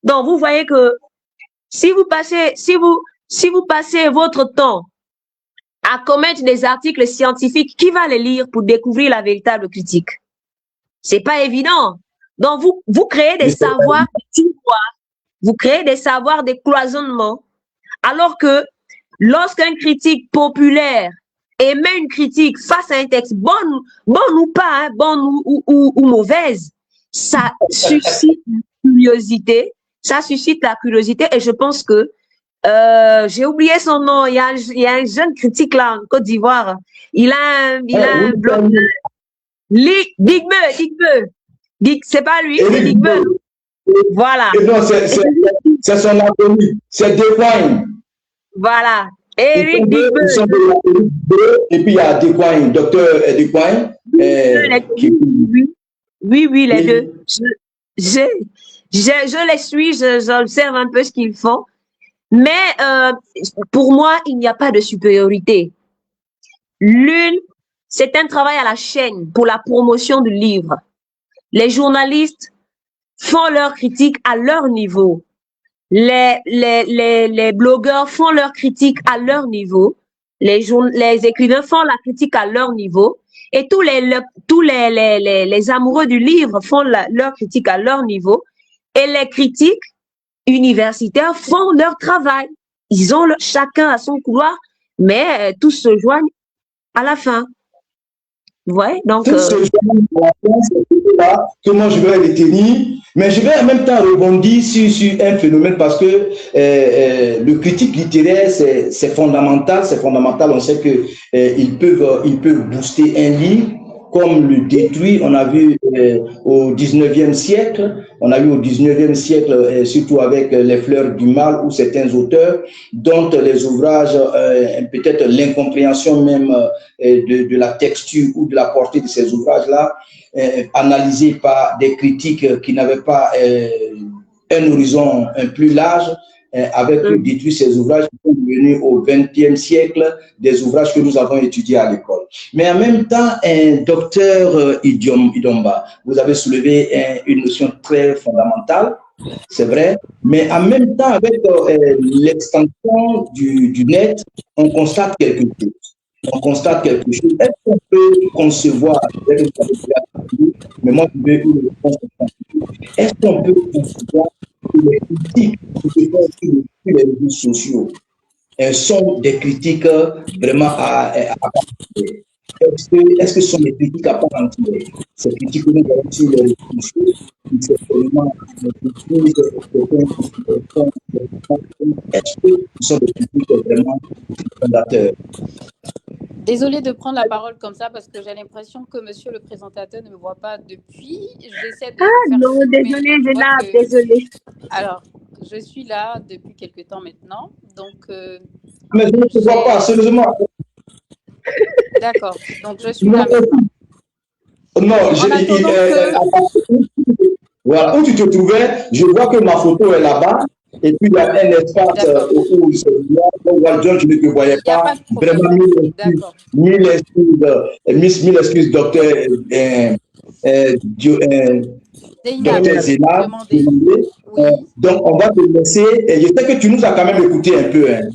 Donc, vous voyez que si vous passez votre temps à commettre des articles scientifiques, qui va les lire pour découvrir la véritable critique? C'est pas évident. Donc, vous créez des savoirs de tiroirs, vous créez des savoirs de cloisonnement, alors que lorsqu'un critique populaire émet une critique face à un texte, bonne ou pas, hein, bonne ou mauvaise, ça suscite la curiosité, et je pense que j'ai oublié son nom, il y a un jeune critique là en Côte d'Ivoire, il a un blog, Digbeu. C'est pas lui, c'est Digbeu. Voilà. Non, c'est son acronyme, c'est Dequine. Voilà. Eric Digbeu. Et puis il y a Dequine, docteur Dequine. Oui, les deux. Je les suis, j'observe un peu ce qu'ils font. Mais pour moi, il n'y a pas de supériorité. L'une, c'est un travail à la chaîne pour la promotion du livre. Les journalistes font leurs critiques à leur niveau. Les blogueurs font leurs critiques à leur niveau. Les écrivains font la critique à leur niveau. Et tous les amoureux du livre font leur critique à leur niveau. Et les critiques universitaires font leur travail. Ils ont chacun à son couloir, mais tous se joignent à la fin. Ouais, donc. Tous se joignent à la fin, c'est là que moi je vais les tenir, mais je vais en même temps rebondir sur un phénomène parce que le critique littéraire, c'est fondamental. C'est fondamental. On sait que ils peuvent booster un livre, comme le détruit. On a vu au 19e siècle, surtout avec Les Fleurs du Mal ou certains auteurs, dont les ouvrages, peut-être l'incompréhension même de la texture ou de la portée de ces ouvrages-là, analysés par des critiques qui n'avaient pas un horizon plus large, avec détruit ces ouvrages qui sont devenus au XXe siècle des ouvrages que nous avons étudiés à l'école. Mais en même temps, docteur Idomba, vous avez soulevé une notion très fondamentale, c'est vrai, mais en même temps, avec l'extension du net, on constate quelque chose. Est-ce qu'on peut concevoir, mais moi je veux une réponse, est-ce qu'on peut concevoir que les critiques qui se font sur les réseaux sociaux sont des critiques vraiment à est-ce que ce sont des critiques à part entière? Ces critiques que nous avons sur les réseaux sociaux, certainement, est-ce que ce sont des critiques vraiment fondateurs? Désolée de prendre la parole comme ça parce que j'ai l'impression que monsieur le présentateur ne me voit pas depuis. J'essaie de faire non, désolée, désolée. Alors, je suis là depuis quelque temps maintenant. Donc, mais je ne te vois pas, sérieusement. D'accord. Donc, je suis là maintenant. Non, voilà, où tu te trouvais, je vois que ma photo est là-bas. Et puis, il y a un espace où il se voit, John, je ne te voyais pas. Vraiment, mille excuses, docteur Zéna. Donc, on va te laisser. Et je sais que tu nous as quand même écouté un peu. Hein.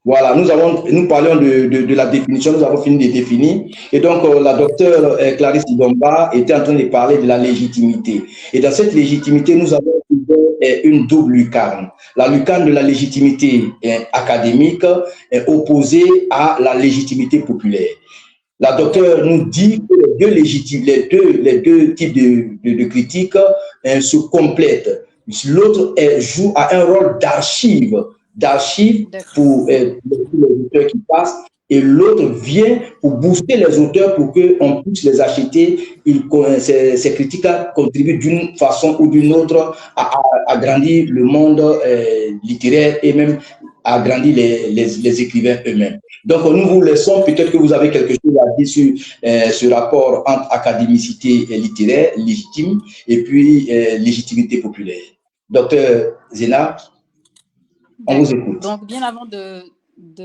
Voilà, nous parlions de la définition, nous avons fini de définir. Et donc, la docteure Clarisse Idomba était en train de parler de la légitimité. Et dans cette légitimité, nous avons une double lucarne. La lucarne de la légitimité académique est opposée à la légitimité populaire. La docteure nous dit que les deux types de critiques se complètent. L'autre joue un rôle d'archive pour les auteurs qui passent, et l'autre vient pour booster les auteurs pour qu'on puisse les acheter. Ces critiques contribuent d'une façon ou d'une autre à agrandir le monde littéraire et même à agrandir les écrivains eux-mêmes. Donc, nous vous laissons, peut-être que vous avez quelque chose à dire sur ce rapport entre académicité littéraire légitime et puis légitimité populaire. Docteur Zéna, on vous écoute. Donc, bien avant de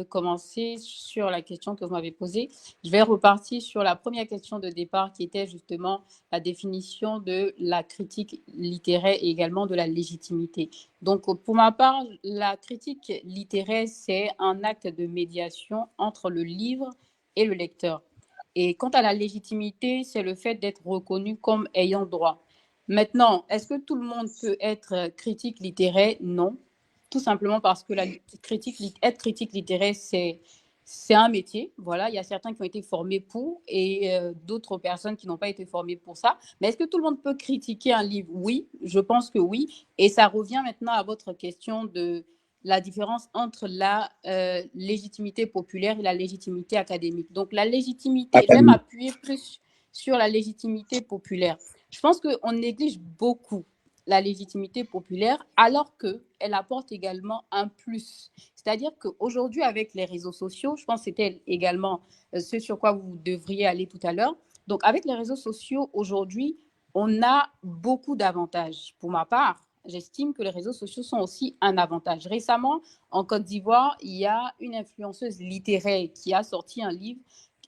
commencer sur la question que vous m'avez posée, je vais repartir sur la première question de départ qui était justement la définition de la critique littéraire et également de la légitimité. Donc, pour ma part, la critique littéraire, c'est un acte de médiation entre le livre et le lecteur. Et quant à la légitimité, c'est le fait d'être reconnu comme ayant droit. Maintenant, est-ce que tout le monde peut être critique littéraire? Non. Tout simplement parce que être critique littéraire, c'est un métier. Voilà, il y a certains qui ont été formés pour et d'autres personnes qui n'ont pas été formées pour ça. Mais est-ce que tout le monde peut critiquer un livre? Oui, je pense que oui. Et ça revient maintenant à votre question de la différence entre la légitimité populaire et la légitimité académique. Donc, la légitimité, je vais m'appuyer plus sur la légitimité populaire. Je pense qu'on néglige beaucoup la légitimité populaire, alors qu'elle apporte également un plus. C'est-à-dire qu'aujourd'hui, avec les réseaux sociaux, je pense que c'était également ce sur quoi vous devriez aller tout à l'heure. Donc, avec les réseaux sociaux, aujourd'hui, on a beaucoup d'avantages. Pour ma part, j'estime que les réseaux sociaux sont aussi un avantage. Récemment, en Côte d'Ivoire, il y a une influenceuse littéraire qui a sorti un livre,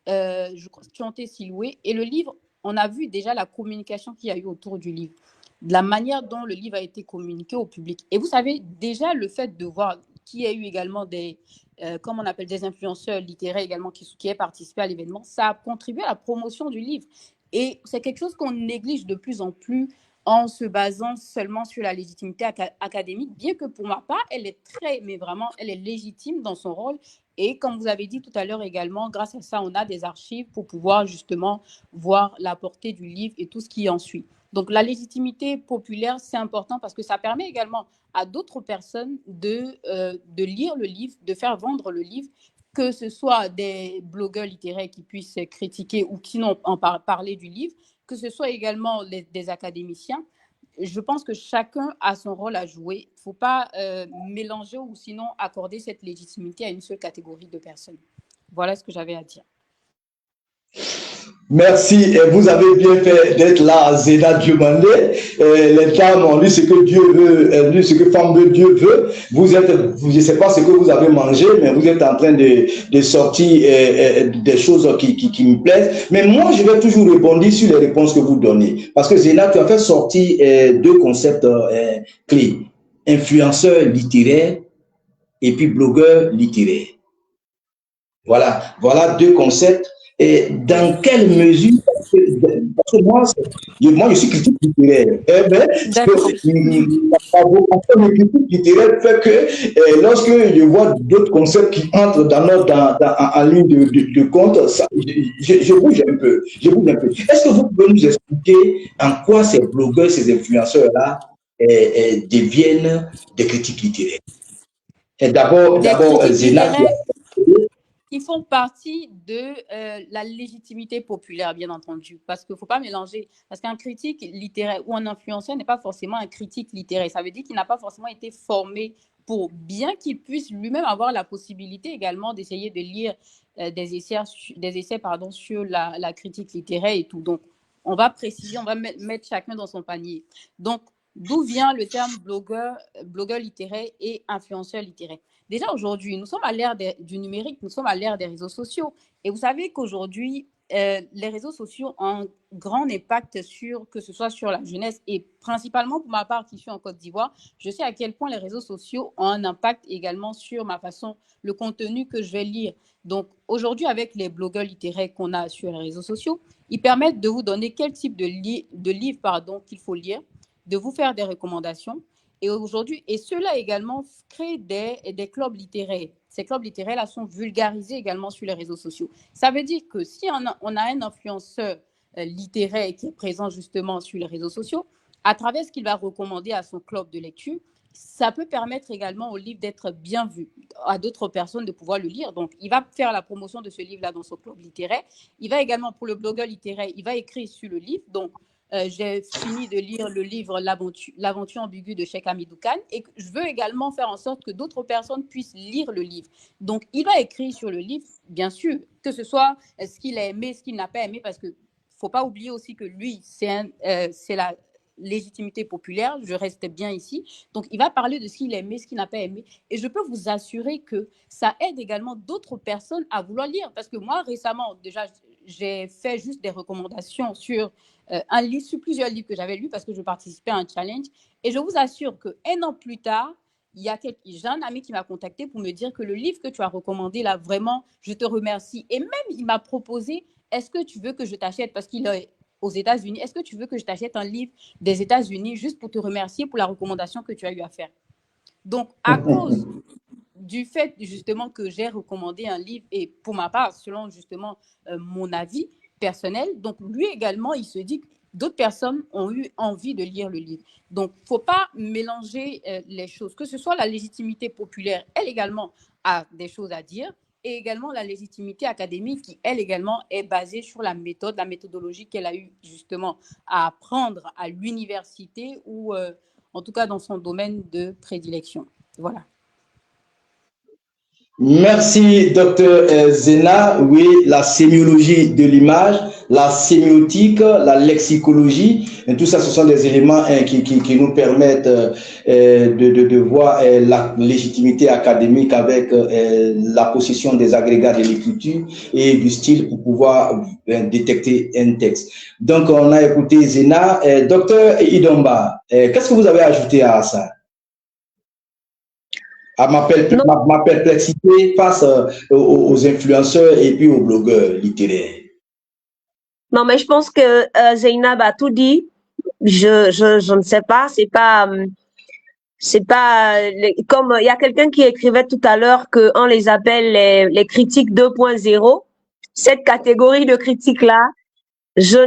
je crois, Chanté Siloué, et le livre, on a vu déjà la communication qu'il y a eu autour du livre, de la manière dont le livre a été communiqué au public. Et vous savez, déjà, le fait de voir qu'il y a eu également des, comme on appelle des influenceurs littéraires également qui aient participé à l'événement, ça a contribué à la promotion du livre. Et c'est quelque chose qu'on néglige de plus en plus en se basant seulement sur la légitimité académique, bien que pour ma part, elle est mais vraiment, elle est légitime dans son rôle. Et comme vous avez dit tout à l'heure également, grâce à ça, on a des archives pour pouvoir justement voir la portée du livre et tout ce qui en suit. Donc, la légitimité populaire, c'est important parce que ça permet également à d'autres personnes de lire le livre, de faire vendre le livre, que ce soit des blogueurs littéraires qui puissent critiquer ou qui n'ont pas parlé du livre, que ce soit également des académiciens. Je pense que chacun a son rôle à jouer. Il ne faut pas mélanger ou sinon accorder cette légitimité à une seule catégorie de personnes. Voilà ce que j'avais à dire. Merci, vous avez bien fait d'être là, Zéna Diomandé. Les dames ont lu ce que Dieu veut, lu ce que femme veut, Dieu veut. Vous êtes, je ne sais pas ce que vous avez mangé, mais vous êtes en train de sortir des choses qui me plaisent. Mais moi, je vais toujours rebondir sur les réponses que vous donnez. Parce que Zéna, tu as fait sortir deux concepts clés. Influenceur littéraire et puis blogueur littéraire. Voilà deux concepts. Et dans quelle mesure parce que moi, je suis critique littéraire. La critique littéraire fait que lorsque je vois d'autres concepts qui entrent en ligne de compte, ça, je bouge un peu. Est-ce que vous pouvez nous expliquer en quoi ces blogueurs, ces influenceurs-là deviennent des critiques littéraires? D'abord, Zéna. Qui font partie de la légitimité populaire, bien entendu, parce qu'il ne faut pas mélanger, parce qu'un critique littéraire ou un influenceur n'est pas forcément un critique littéraire, ça veut dire qu'il n'a pas forcément été formé pour, bien qu'il puisse lui-même avoir la possibilité également d'essayer de lire des essais sur la critique littéraire et tout. Donc, on va préciser, on va mettre chacun dans son panier. Donc, d'où vient le terme blogueur littéraire et influenceur littéraire? Déjà aujourd'hui, nous sommes à l'ère du numérique, nous sommes à l'ère des réseaux sociaux. Et vous savez qu'aujourd'hui, les réseaux sociaux ont un grand impact que ce soit sur la jeunesse et principalement pour ma part qui suis en Côte d'Ivoire, je sais à quel point les réseaux sociaux ont un impact également sur le contenu que je vais lire. Donc aujourd'hui, avec les blogueurs littéraires qu'on a sur les réseaux sociaux, ils permettent de vous donner quel type de livre qu'il faut lire, de vous faire des recommandations. Et aujourd'hui, et cela également crée des clubs littéraires. Ces clubs littéraires-là sont vulgarisés également sur les réseaux sociaux. Ça veut dire que si on a un influenceur littéraire qui est présent justement sur les réseaux sociaux, à travers ce qu'il va recommander à son club de lecture, ça peut permettre également au livre d'être bien vu, à d'autres personnes de pouvoir le lire. Donc, il va faire la promotion de ce livre-là dans son club littéraire. Il va également, pour le blogueur littéraire, il va écrire sur le livre. Donc, j'ai fini de lire le livre L'aventure ambiguë de Cheikh Hamidou Kane et je veux également faire en sorte que d'autres personnes puissent lire le livre. Donc, il va écrire sur le livre, bien sûr, que ce soit ce qu'il a aimé, ce qu'il n'a pas aimé, parce qu'il ne faut pas oublier aussi que lui, c'est la légitimité populaire, je reste bien ici. Donc, il va parler de ce qu'il a aimé, ce qu'il n'a pas aimé. Et je peux vous assurer que ça aide également d'autres personnes à vouloir lire. Parce que moi, récemment, déjà, j'ai fait juste des recommandations sur sur plusieurs livres que j'avais lus parce que je participais à un challenge. Et je vous assure qu'un an plus tard, j'ai un ami qui m'a contacté pour me dire que le livre que tu as recommandé, là, vraiment, je te remercie. Et même, il m'a proposé, est-ce que tu veux que je t'achète, parce qu'il est aux États-Unis, est-ce que tu veux que je t'achète un livre des États-Unis juste pour te remercier pour la recommandation que tu as eu à faire? Donc, à cause du fait justement que j'ai recommandé un livre, et pour ma part, selon justement mon avis personnel, donc lui également, il se dit que d'autres personnes ont eu envie de lire le livre. Donc, il ne faut pas mélanger les choses, que ce soit la légitimité populaire, elle également a des choses à dire, et également la légitimité académique qui, elle également, est basée sur la méthodologie qu'elle a eu justement à apprendre à l'université ou en tout cas dans son domaine de prédilection. Voilà. Merci, docteur Zéna. Oui, la sémiologie de l'image, la sémiotique, la lexicologie, tout ça, ce sont des éléments qui nous permettent de voir la légitimité académique avec la possession des agrégats de l'écriture et du style pour pouvoir détecter un texte. Donc, on a écouté Zéna. Docteur Idomba, qu'est-ce que vous avez ajouté à ça? À ma perplexité face aux influenceurs et puis aux blogueurs littéraires. Non, mais je pense que Zeynab a tout dit. Je ne sais pas, c'est pas comme il y a quelqu'un qui écrivait tout à l'heure qu'on les appelle les critiques 2.0. Cette catégorie de critiques-là, je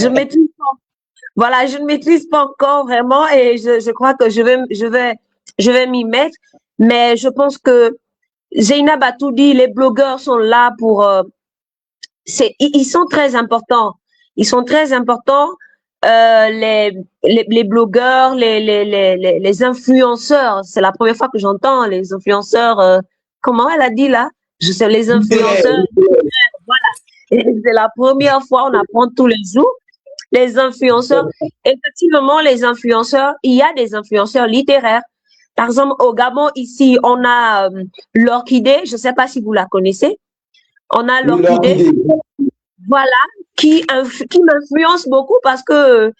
maîtrise pas. Voilà, je ne maîtrise pas encore vraiment et je crois que je vais m'y mettre. Mais je pense que Zeynab a tout dit, les blogueurs sont là pour... ils sont très importants. Ils sont très importants, les blogueurs, les influenceurs. C'est la première fois que j'entends les influenceurs. Comment elle a dit là? Je sais, les influenceurs. Voilà. C'est la première fois, on apprend tous les jours. Les influenceurs, effectivement, les influenceurs, il y a des influenceurs littéraires. Par exemple, au Gabon, ici, on a l'Orchidée, je ne sais pas si vous la connaissez. On a l'Orchidée, voilà, qui m'influence beaucoup parce que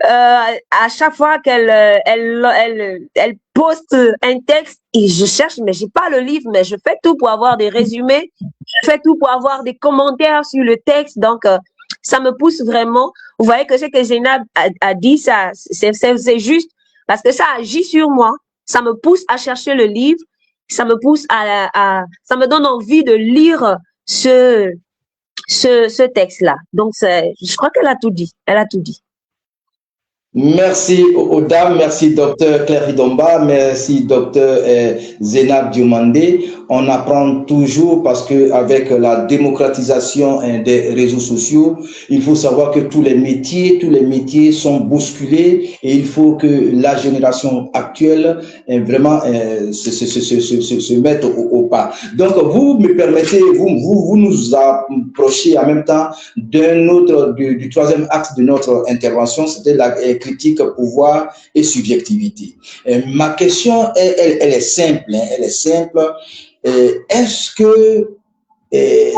à chaque fois qu'elle poste un texte, et je cherche, mais je n'ai pas le livre, mais je fais tout pour avoir des résumés je fais tout pour avoir des commentaires sur le texte. Donc, ça me pousse vraiment. Vous voyez que ce que Zénab a dit, ça, c'est juste parce que ça agit sur moi. Ça me pousse à chercher le livre. Ça me pousse ça me donne envie de lire ce texte-là. Donc, je crois qu'elle a tout dit. Elle a tout dit. Merci aux dames, merci docteur Claire Idomba, merci docteur Zénab Diomandé. On apprend toujours parce que avec la démocratisation des réseaux sociaux, il faut savoir que tous les métiers sont bousculés et il faut que la génération actuelle vraiment se mette au pas. Donc vous me permettez, vous nous approchez en même temps du troisième axe de notre intervention, c'était la critique, pouvoir et subjectivité. Ma question, elle est simple. Elle est simple. Est-ce que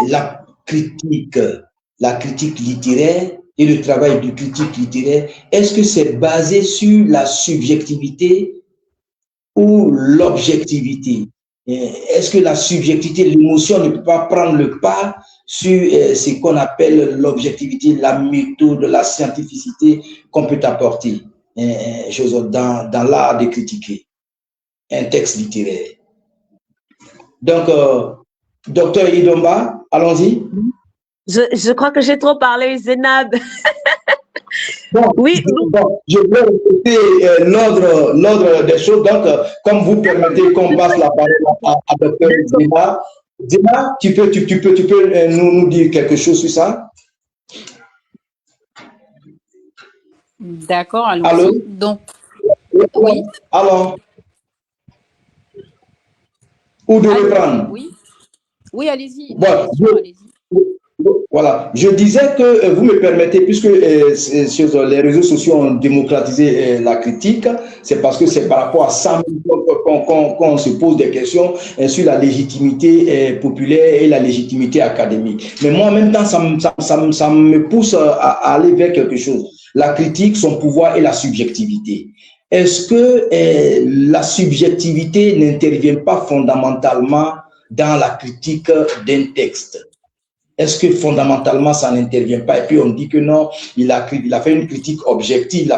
la critique littéraire et le travail du critique littéraire, est-ce que c'est basé sur la subjectivité ou l'objectivité? Est-ce que la subjectivité, l'émotion ne peut pas prendre le pas sur ce qu'on appelle l'objectivité, la méthode, la scientificité qu'on peut apporter dans l'art de critiquer un texte littéraire? Donc, docteur Idomba, allons-y. Je crois que j'ai trop parlé, Zénab. Bon, oui. Bon, je vais répéter l'ordre des choses. Donc, comme vous permettez qu'on passe la parole à docteur Zénab. Zénab, tu peux nous dire quelque chose sur ça? D'accord, allons-y. Allô? Donc, oui. Alors, où de reprendre? Oui. Oui, allez-y. Bon, allez-y. Voilà, je disais que vous me permettez, puisque sur les réseaux sociaux ont démocratisé la critique, c'est parce que c'est par rapport à ça qu'on se pose des questions sur la légitimité populaire et la légitimité académique. Mais moi, en même temps, ça me pousse à aller vers quelque chose. La critique, son pouvoir et la subjectivité. Est-ce que la subjectivité n'intervient pas fondamentalement dans la critique d'un texte? Est-ce que fondamentalement, ça n'intervient pas? Et puis on dit que non, il a fait une critique objective,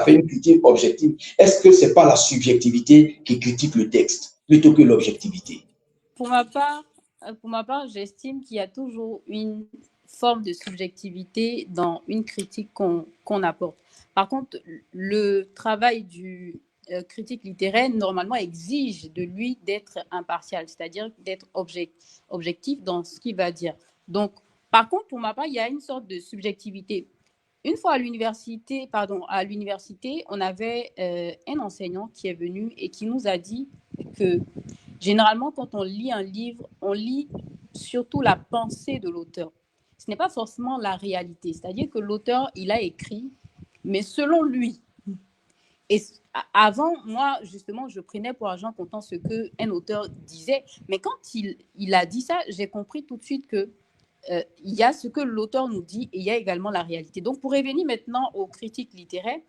Est-ce que ce n'est pas la subjectivité qui critique le texte plutôt que l'objectivité? Pour ma part, j'estime qu'il y a toujours une forme de subjectivité dans une critique qu'on apporte. Par contre, le travail du critique littéraire, normalement, exige de lui d'être impartial, c'est-à-dire d'être objectif dans ce qu'il va dire. Donc, par contre, pour ma part, il y a une sorte de subjectivité. Une fois à l'université, on avait un enseignant qui est venu et qui nous a dit que généralement, quand on lit un livre, on lit surtout la pensée de l'auteur. Ce n'est pas forcément la réalité. C'est-à-dire que l'auteur, il a écrit, mais selon lui. Et avant, moi, justement, je prenais pour argent comptant ce qu'un auteur disait. Mais quand il a dit ça, j'ai compris tout de suite que il y a ce que l'auteur nous dit et il y a également la réalité. Donc, pour revenir maintenant aux critiques littéraires,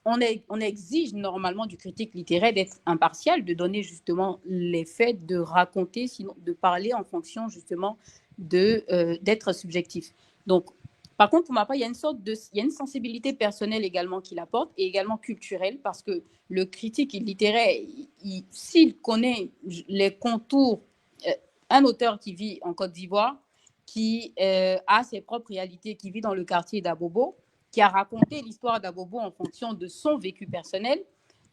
on exige normalement du critique littéraire d'être impartial, de donner justement les faits, de raconter, sinon de parler en fonction justement d'être subjectif. Donc, par contre, pour ma part, il y a une sensibilité personnelle également qu'il apporte et également culturelle parce que le critique littéraire, s'il connaît les contours, un auteur qui vit en Côte d'Ivoire, qui a ses propres réalités, qui vit dans le quartier d'Abobo, qui a raconté l'histoire d'Abobo en fonction de son vécu personnel.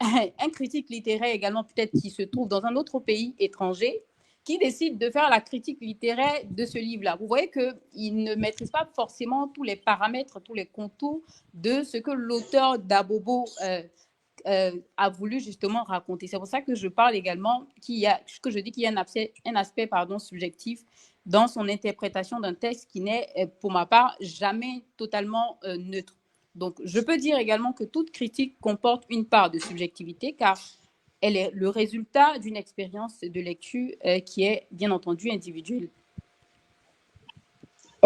Un critique littéraire également, peut-être qui se trouve dans un autre pays étranger, qui décide de faire la critique littéraire de ce livre-là. Vous voyez qu'il ne maîtrise pas forcément tous les paramètres, tous les contours de ce que l'auteur d'Abobo a voulu justement raconter. C'est pour ça que je parle également qu'il y a un aspect subjectif dans son interprétation d'un texte qui n'est, pour ma part, jamais totalement neutre. Donc, je peux dire également que toute critique comporte une part de subjectivité car elle est le résultat d'une expérience de lecture qui est, bien entendu, individuelle.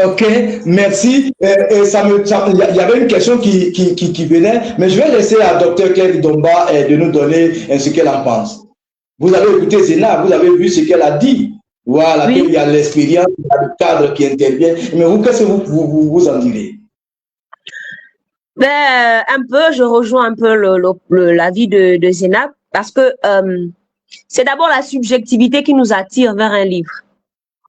Ok, merci. Il y avait une question qui venait, mais je vais laisser à Dr Claire Idomba de nous donner ce qu'elle en pense. Vous avez écouté Zénab, vous avez vu ce qu'elle a dit. Voilà, Oui. qu'il y a l'expérience, il y a le cadre qui intervient. Mais vous, qu'est-ce que vous en direz? Ben, un peu, je rejoins un peu l'avis de Zénab parce que c'est d'abord la subjectivité qui nous attire vers un livre.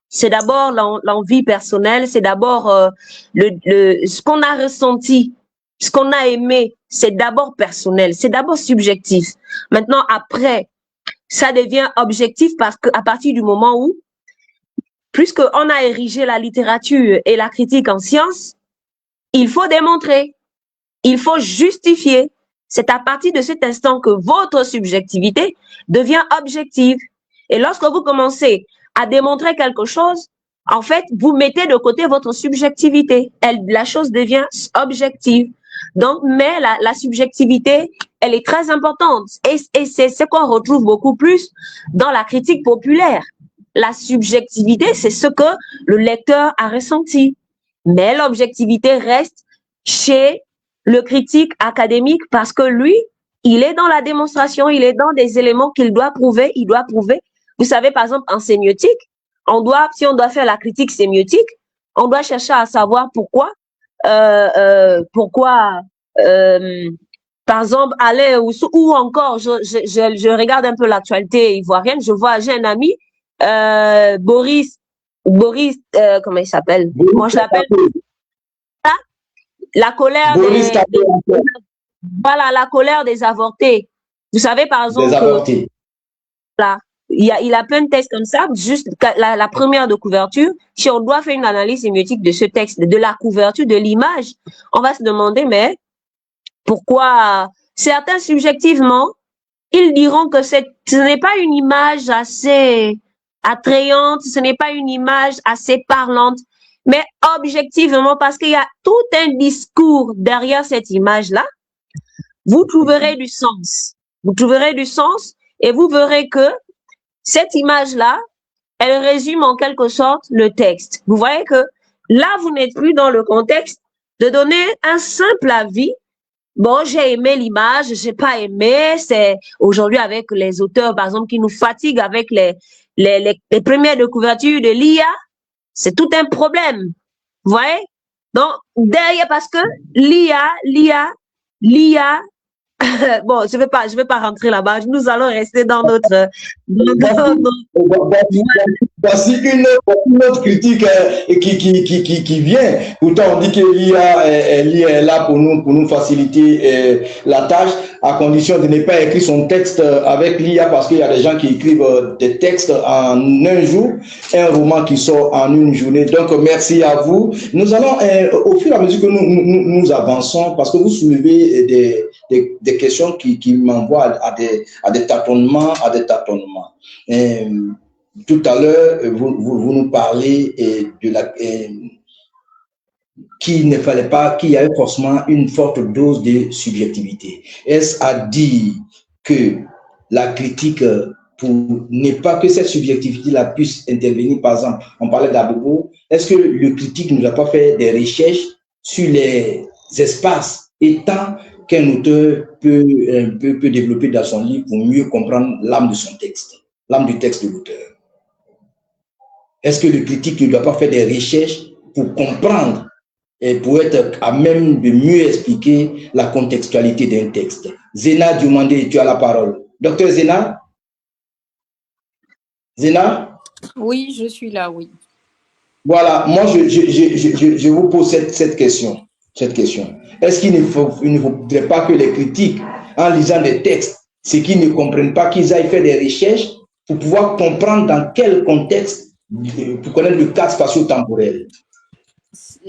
C'est d'abord l'envie personnelle, c'est d'abord ce qu'on a ressenti, ce qu'on a aimé, c'est d'abord personnel, c'est d'abord subjectif. Maintenant, après, ça devient objectif parce qu'à partir du moment où, puisqu'on a érigé la littérature et la critique en sciences, il faut démontrer, il faut justifier. C'est à partir de cet instant que votre subjectivité devient objective. Et lorsque vous commencez à démontrer quelque chose, en fait, vous mettez de côté votre subjectivité. La chose devient objective. Donc, mais la subjectivité, elle est très importante. Et c'est ce qu'on retrouve beaucoup plus dans la critique populaire. La subjectivité, c'est ce que le lecteur a ressenti. Mais l'objectivité reste chez le critique académique parce que lui, il est dans la démonstration, il est dans des éléments qu'il doit prouver, il doit prouver. Vous savez, par exemple, en sémiotique, si on doit faire la critique sémiotique, on doit chercher à savoir pourquoi, par exemple, aller ou encore, je regarde un peu l'actualité ivoirienne, je vois, j'ai un ami, Boris, comment il s'appelle? Moi, je l'appelle la colère voilà, la colère des avortés. Vous savez, par exemple, que, là, il a plein de textes comme ça, juste la première de couverture. Si on doit faire une analyse sémiotique de ce texte, de la couverture, de l'image, on va se demander, mais pourquoi certains, subjectivement, ils diront que ce n'est pas une image assez attrayante, ce n'est pas une image assez parlante, mais objectivement, parce qu'il y a tout un discours derrière cette image-là, vous trouverez du sens. Vous trouverez du sens et vous verrez que cette image-là, elle résume en quelque sorte le texte. Vous voyez que là, vous n'êtes plus dans le contexte de donner un simple avis. Bon, j'ai aimé l'image, j'ai pas aimé. C'est aujourd'hui avec les auteurs, par exemple, qui nous fatiguent avec les premières de couverture de l'IA, c'est tout un problème. Vous voyez? Donc, derrière, parce que l'IA, bon, je vais pas rentrer là-bas. Nous allons rester dans notre. Voici une autre critique qui vient. Pourtant, on dit que l'IA est là pour nous faciliter la tâche, à condition de ne pas écrire son texte avec l'IA, parce qu'il y a des gens qui écrivent des textes en un jour, un roman qui sort en une journée. Donc, merci à vous. Nous allons, au fur et à mesure que nous avançons, parce que vous soulevez des questions qui m'envoient à des tâtonnements, tout à l'heure, vous nous parlez qu'il ne fallait pas, qu'il y avait forcément une forte dose de subjectivité. Est-ce à dire que la critique, pour ne pas que cette subjectivité-là puisse intervenir, par exemple, on parlait d'Abobo, est-ce que le critique ne doit pas faire des recherches sur les espaces et temps qu'un auteur peut développer dans son livre pour mieux comprendre l'âme de son texte, l'âme du texte de l'auteur? Est-ce que le critique ne doit pas faire des recherches pour comprendre et pour être à même de mieux expliquer la contextualité d'un texte? Zéna Diomandé, tu as la parole. Docteur Zéna? Zéna? Oui, je suis là, oui. Voilà, moi je vous pose cette question. Est-ce qu'il ne faudrait pas que les critiques, en lisant des textes, ceux qui ne comprennent pas, qu'ils aillent faire des recherches pour pouvoir comprendre dans quel contexte, pour connaître le cadre spatio-temporel?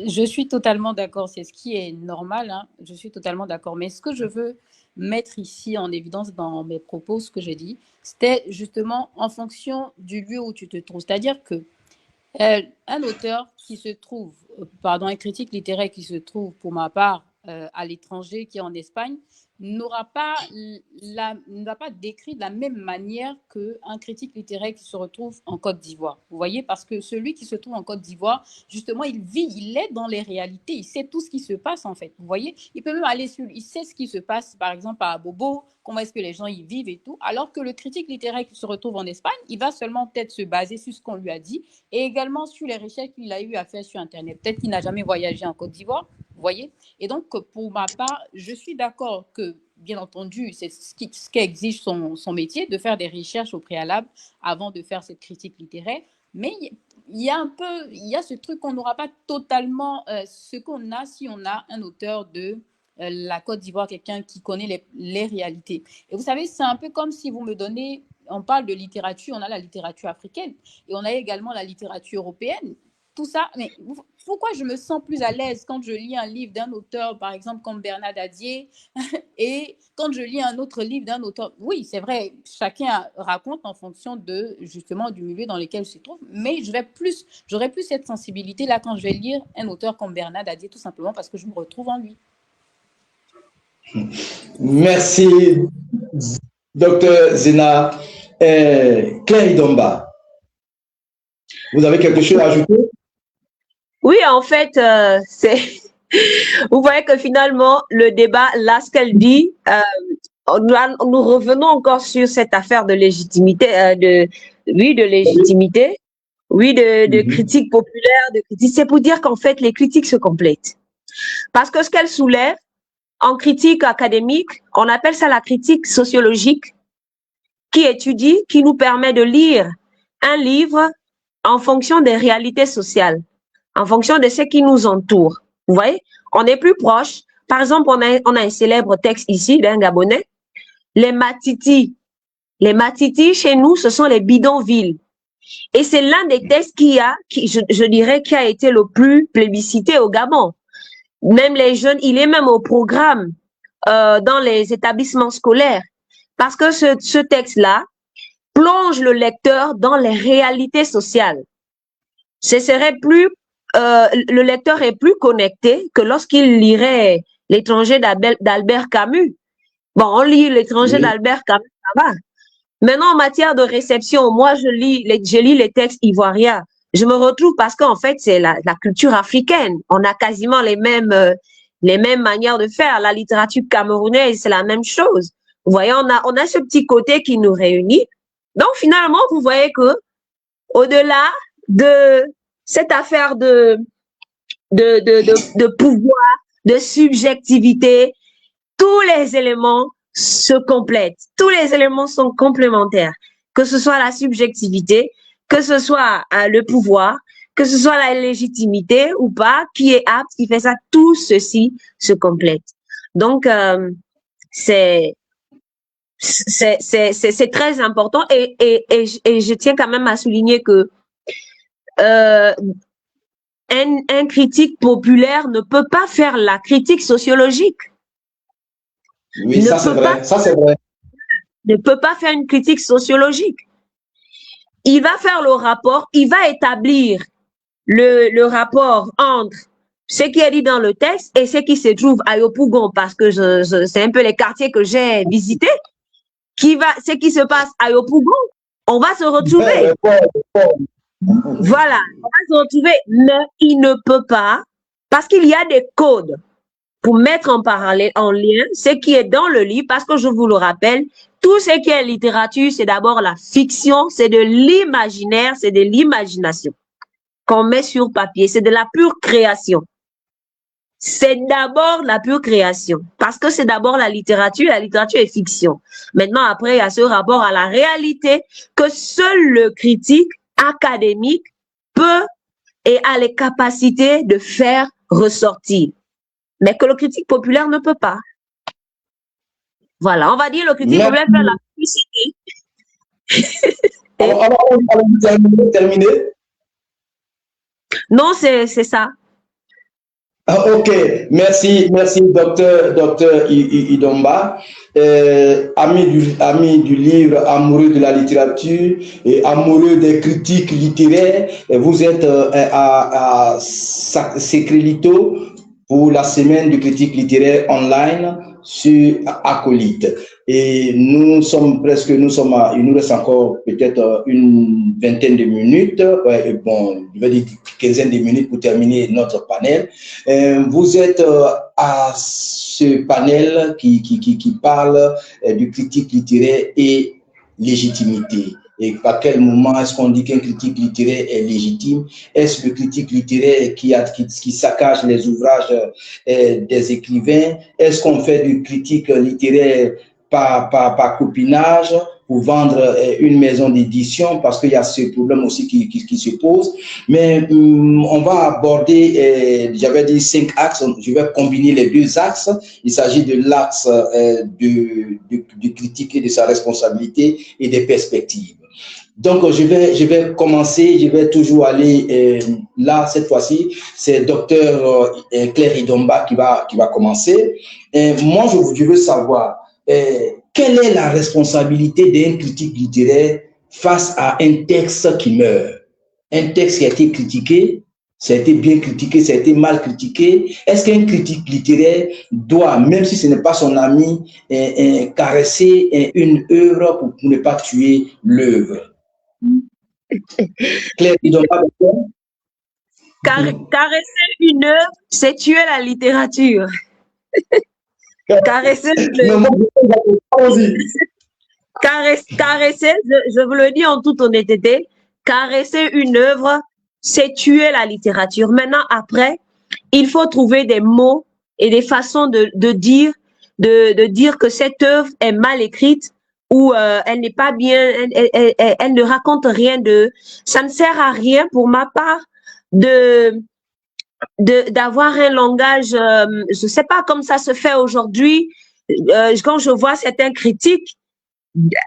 Je suis totalement d'accord, c'est ce qui est normal, hein. Je suis totalement d'accord. Mais ce que je veux mettre ici en évidence dans mes propos, ce que j'ai dit, c'était justement en fonction du lieu où tu te trouves. C'est-à-dire que un auteur qui se trouve, un critique littéraire qui se trouve, pour ma part, à l'étranger, qui est en Espagne, n'aura pas décrit de la même manière qu'un critique littéraire qui se retrouve en Côte d'Ivoire. Vous voyez, parce que celui qui se trouve en Côte d'Ivoire, justement, il est dans les réalités, il sait tout ce qui se passe en fait. Vous voyez, il peut même il sait ce qui se passe, par exemple, à Bobo, comment est-ce que les gens y vivent et tout, alors que le critique littéraire qui se retrouve en Espagne, il va seulement peut-être se baser sur ce qu'on lui a dit et également sur les recherches qu'il a eu à faire sur Internet. Peut-être qu'il n'a jamais voyagé en Côte d'Ivoire, vous voyez. Et donc, pour ma part, je suis d'accord que, bien entendu, c'est ce qu'exige son métier, de faire des recherches au préalable avant de faire cette critique littéraire. Mais il y a ce truc qu'on n'aura pas totalement ce qu'on a si on a un auteur de la Côte d'Ivoire, quelqu'un qui connaît les réalités. Et vous savez, c'est un peu comme si vous me donnez, on parle de littérature, on a la littérature africaine et on a également la littérature européenne. Tout ça, mais pourquoi je me sens plus à l'aise quand je lis un livre d'un auteur, par exemple, comme Bernard Dadier, et quand je lis un autre livre d'un auteur, oui, c'est vrai, chacun raconte en fonction de, justement, du milieu dans lequel il se trouve, mais j'aurais plus cette sensibilité-là quand je vais lire un auteur comme Bernard Dadier, tout simplement parce que je me retrouve en lui. Merci, Dr Zena. Claire Idomba, vous avez quelque chose à ajouter? Oui, en fait, vous voyez que finalement, le débat, là, ce qu'elle dit, nous revenons encore sur cette affaire de légitimité, de légitimité, de critique populaire, de critique. C'est pour dire qu'en fait, les critiques se complètent. Parce que ce qu'elle soulève, en critique académique, on appelle ça la critique sociologique, qui nous permet de lire un livre en fonction des réalités sociales, en fonction de ce qui nous entoure. Vous voyez, on est plus proche. Par exemple, on a un célèbre texte ici d'un Gabonais, les Matiti. Les Matiti, chez nous, ce sont les bidonvilles. Et c'est l'un des textes je dirais, qui a été le plus plébiscité au Gabon. Même les jeunes, il est même au programme dans les établissements scolaires. Parce que ce texte-là plonge le lecteur dans les réalités sociales. Le lecteur est plus connecté que lorsqu'il lirait L'étranger d'Albert Camus. Bon, on lit L'étranger d'Albert Camus, ça va. Maintenant, en matière de réception, moi, je lis les textes ivoiriens. Je me retrouve parce qu'en fait, c'est la culture africaine. On a quasiment les mêmes manières de faire. La littérature camerounaise, c'est la même chose. Vous voyez, on a ce petit côté qui nous réunit. Donc, finalement, vous voyez que au-delà de cette affaire de pouvoir, de subjectivité, tous les éléments se complètent. Tous les éléments sont complémentaires. Que ce soit la subjectivité, que ce soit le pouvoir, que ce soit la légitimité ou pas, qui est apte, qui fait ça, tout ceci se complète. Donc, c'est très important et je tiens quand même à souligner que un critique populaire ne peut pas faire la critique sociologique. Oui, ça c'est vrai. Ne peut pas faire une critique sociologique. Il va faire le rapport, il va établir le rapport entre ce qui est dit dans le texte et ce qui se trouve à Yopougon, parce que c'est un peu les quartiers que j'ai visités. Ce qui se passe à Yopougon, on va se retrouver. Voilà, on va se retrouver, mais il ne peut pas, parce qu'il y a des codes pour mettre en parallèle, en lien, ce qui est dans le livre, parce que je vous le rappelle, tout ce qui est littérature, c'est d'abord la fiction, c'est de l'imaginaire, c'est de l'imagination qu'on met sur papier, c'est de la pure création. C'est d'abord la pure création, parce que c'est d'abord la littérature est fiction. Maintenant, après, il y a ce rapport à la réalité que seul le critique académique peut et a les capacités de faire ressortir, mais que le critique populaire ne peut pas. Voilà, on va dire le critique populaire fait la publicité. Alors, terminer. Non, c'est ça. Ok, merci, docteur Idomba. Ami du livre, amoureux de la littérature et amoureux des critiques littéraires, vous êtes à Secrélito pour la semaine de critique littéraire online sur Acolyte. Et nous sommes il nous reste encore peut-être une vingtaine de minutes, ouais, bon, je vais dire quinzaine de minutes pour terminer notre panel. Vous êtes à ce panel qui parle de critique littéraire et légitimité. Et à quel moment est-ce qu'on dit qu'un critique littéraire est légitime? Est-ce le critique littéraire qui saccage les ouvrages des écrivains? Est-ce qu'on fait du critique littéraire par copinage pour vendre une maison d'édition? Parce qu'il y a ce problème aussi qui se pose. Mais on va aborder, j'avais dit 5 axes, je vais combiner les 2 axes. Il s'agit de l'axe du critique et de sa responsabilité et des perspectives. Donc, je vais commencer, je vais toujours aller là, cette fois-ci, c'est Dr Claire Idomba qui va commencer. Moi, je veux savoir, quelle est la responsabilité d'un critique littéraire face à un texte qui meurt? Un texte qui a été critiqué, ça a été bien critiqué, ça a été mal critiqué. Est-ce qu'un critique littéraire doit, même si ce n'est pas son ami, caresser une œuvre pour ne pas tuer l'œuvre? Claire, caresser une œuvre, c'est tuer la littérature. Caresser, caresser, je vous le dis en toute honnêteté, caresser une œuvre, c'est tuer la littérature. Maintenant, après, il faut trouver des mots et des façons de dire que cette œuvre est mal écrite ou elle n'est pas bien, elle ne raconte rien ça ne sert à rien pour ma part d'avoir un langage, je sais pas comme ça se fait aujourd'hui. Quand je vois certains critiques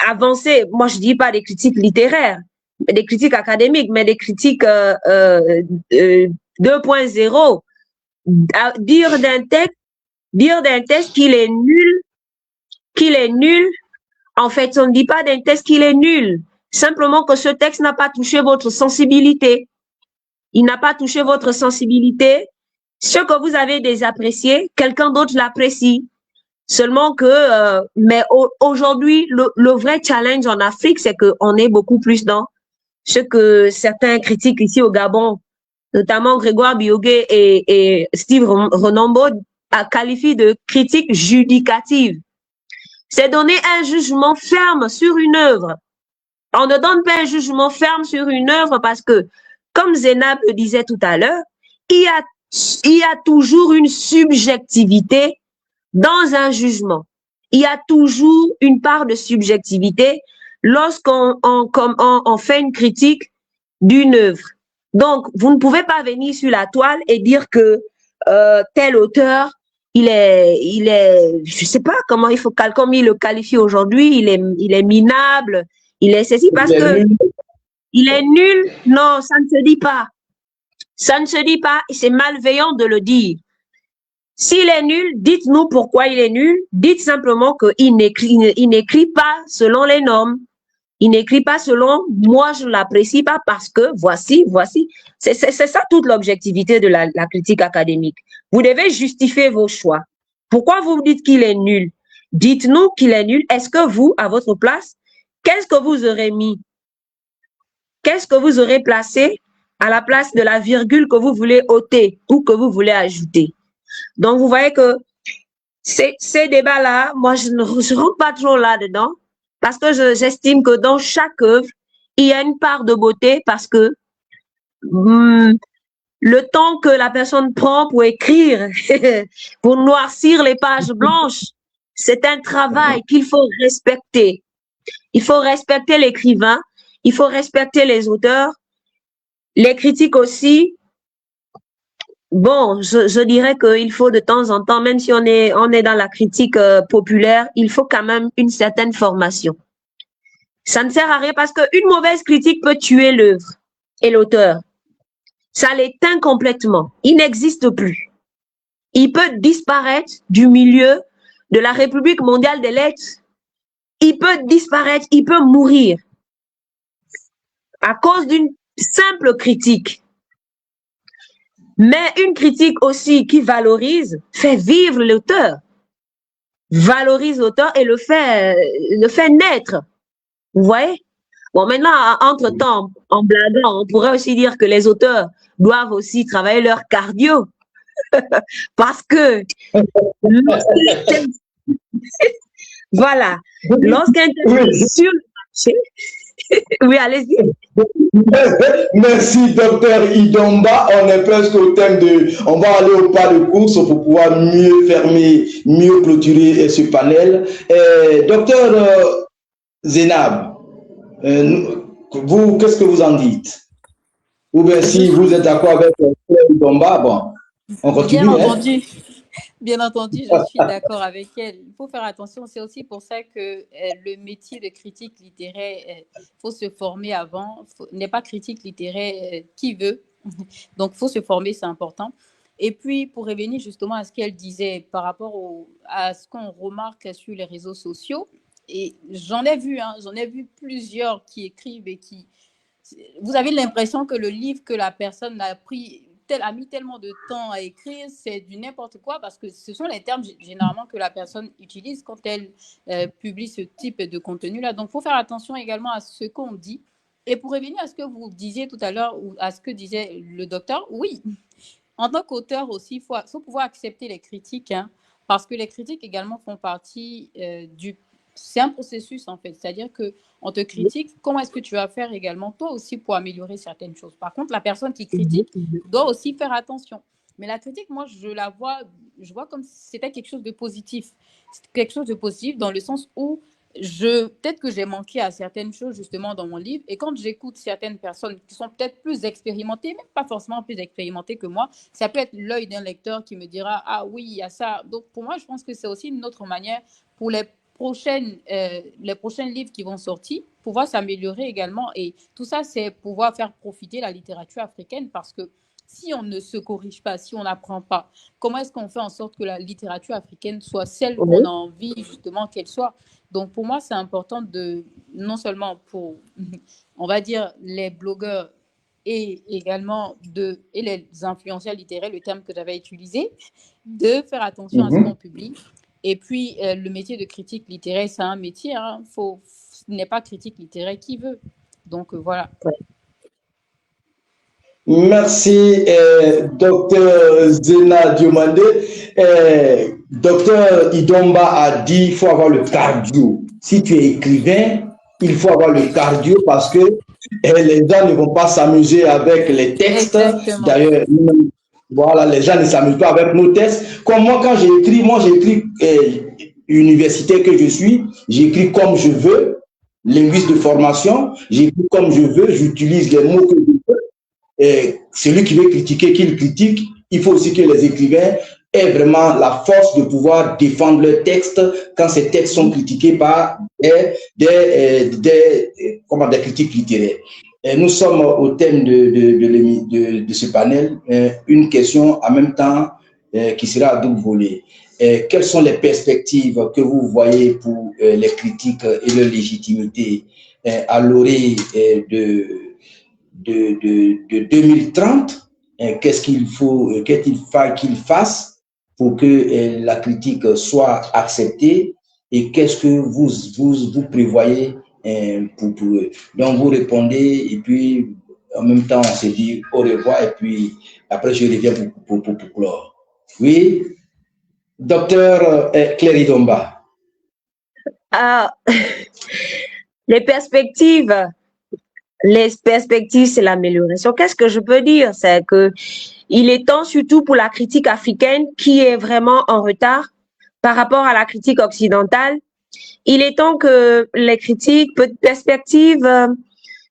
avancer, moi je dis pas des critiques littéraires, des critiques académiques, mais des critiques 2.0, dire d'un texte qu'il est nul. En fait, on ne dit pas d'un texte qu'il est nul, simplement que ce texte n'a pas touché votre sensibilité. Il n'a pas touché votre sensibilité. Ce que vous avez désapprécié, quelqu'un d'autre l'apprécie. Seulement que, mais aujourd'hui, le vrai challenge en Afrique, c'est qu'on est beaucoup plus dans ce que certains critiques ici au Gabon, notamment Grégoire Biogué et Steve Renombo, qualifient de critique judicative. C'est donner un jugement ferme sur une œuvre. On ne donne pas un jugement ferme sur une œuvre parce que, comme Zénab le disait tout à l'heure, il y a toujours une subjectivité dans un jugement. Il y a toujours une part de subjectivité lorsqu'on fait une critique d'une œuvre. Donc, vous ne pouvez pas venir sur la toile et dire que tel auteur, il est, je sais pas comment comme il le qualifie aujourd'hui, il est minable, il est ceci parce que il est nul. Non, ça ne se dit pas. Ça ne se dit pas et c'est malveillant de le dire. S'il est nul, dites-nous pourquoi il est nul. Dites simplement qu'il n'écrit pas selon les normes. Il n'écrit pas selon moi, je ne l'apprécie pas parce que voici. C'est ça toute l'objectivité de la critique académique. Vous devez justifier vos choix. Pourquoi vous dites qu'il est nul? Dites-nous qu'il est nul. Est-ce que vous, à votre place, qu'est-ce que vous aurez mis? Qu'est-ce que vous aurez placé à la place de la virgule que vous voulez ôter ou que vous voulez ajouter? Donc, vous voyez que ces débats-là, moi, je ne rentre pas trop là-dedans parce que j'estime que dans chaque œuvre, il y a une part de beauté parce que le temps que la personne prend pour écrire, pour noircir les pages blanches, c'est un travail qu'il faut respecter. Il faut respecter l'écrivain, il faut respecter les auteurs, les critiques aussi. Bon, je dirais qu'il faut de temps en temps, même si on est dans la critique populaire, il faut quand même une certaine formation. Ça ne sert à rien parce qu'une mauvaise critique peut tuer l'œuvre et l'auteur. Ça l'éteint complètement. Il n'existe plus. Il peut disparaître du milieu de la République mondiale des lettres. Il peut disparaître, il peut mourir à cause d'une simple critique. Mais une critique aussi qui valorise fait vivre l'auteur. valorise l'auteur et le fait naître. Vous voyez? Bon, maintenant, entre-temps, en blaguant, on pourrait aussi dire que les auteurs doivent aussi travailler leur cardio. Parce que voilà, lorsqu'un thème est sur le marché, oui, allez-y. Merci, docteur Idomba. On est presque au thème on va aller au pas de course pour pouvoir mieux fermer, mieux clôturer ce panel. Docteur Zénab, vous, qu'est-ce que vous en dites? Ou bien si vous êtes d'accord avec Idomba, bon, on continue. Bien entendu, je suis d'accord avec elle. Il faut faire attention. C'est aussi pour ça que le métier de critique littéraire, il faut se former avant. N'est pas critique littéraire qui veut. Donc, il faut se former, c'est important. Et puis, pour revenir justement à ce qu'elle disait par rapport à ce qu'on remarque sur les réseaux sociaux, et j'en ai vu plusieurs qui écrivent et qui... Vous avez l'impression que le livre que la personne a mis tellement de temps à écrire, c'est du n'importe quoi parce que ce sont les termes généralement que la personne utilise quand elle publie ce type de contenu-là. Donc, il faut faire attention également à ce qu'on dit. Et pour revenir à ce que vous disiez tout à l'heure ou à ce que disait le docteur, oui, en tant qu'auteur aussi, il faut pouvoir accepter les critiques, hein, parce que les critiques également font partie c'est un processus en fait, c'est-à-dire qu'on te critique, comment est-ce que tu vas faire également toi aussi pour améliorer certaines choses. Par contre, la personne qui critique doit aussi faire attention. Mais la critique, moi, je vois comme si c'était quelque chose de positif. C'est quelque chose de positif dans le sens où peut-être que j'ai manqué à certaines choses justement dans mon livre et quand j'écoute certaines personnes qui sont peut-être plus expérimentées, même pas forcément plus expérimentées que moi, ça peut être l'œil d'un lecteur qui me dira « Ah oui, il y a ça ». Donc pour moi, je pense que c'est aussi une autre manière pour les prochains livres qui vont sortir, pouvoir s'améliorer également. Et tout ça, c'est pouvoir faire profiter la littérature africaine parce que si on ne se corrige pas, si on n'apprend pas, comment est-ce qu'on fait en sorte que la littérature africaine soit celle qu'on a envie justement qu'elle soit? Donc pour moi, c'est important non seulement pour, on va dire, les blogueurs et également et les influenceurs littéraires, le terme que j'avais utilisé, de faire attention à ce qu'on publie. Et puis, le métier de critique littéraire, c'est un métier. Hein, ce n'est pas critique littéraire qui veut. Donc, voilà. Merci, docteur Zena Diomande. Docteur Idomba a dit qu'il faut avoir le cardio. Si tu es écrivain, il faut avoir le cardio parce que les gens ne vont pas s'amuser avec les textes. D'ailleurs, voilà, les gens ne s'amusent pas avec nos textes. Comme moi, quand j'écris universitaire que je suis, j'écris comme je veux, linguiste de formation, j'écris comme je veux, j'utilise les mots que je veux. Et celui qui veut critiquer, qu'il critique. Il faut aussi que les écrivains aient vraiment la force de pouvoir défendre leurs textes quand ces textes sont critiqués par des critiques littéraires. Et nous sommes au thème de ce panel, une question en même temps qui sera à double volet. Quelles sont les perspectives que vous voyez pour les critiques et leur légitimité à l'orée de 2030? Qu'est-ce qu'il faut qu'il fasse pour que la critique soit acceptée et qu'est-ce que vous prévoyez pour eux? Donc vous répondez et puis en même temps on se dit au revoir et puis après je reviens pour clore. Oui, docteur Claire Idomba. Les perspectives, c'est l'amélioration. Qu'est-ce que je peux dire? C'est que il est temps, surtout pour la critique africaine, qui est vraiment en retard par rapport à la critique occidentale. Il est temps que les critiques, perspectives,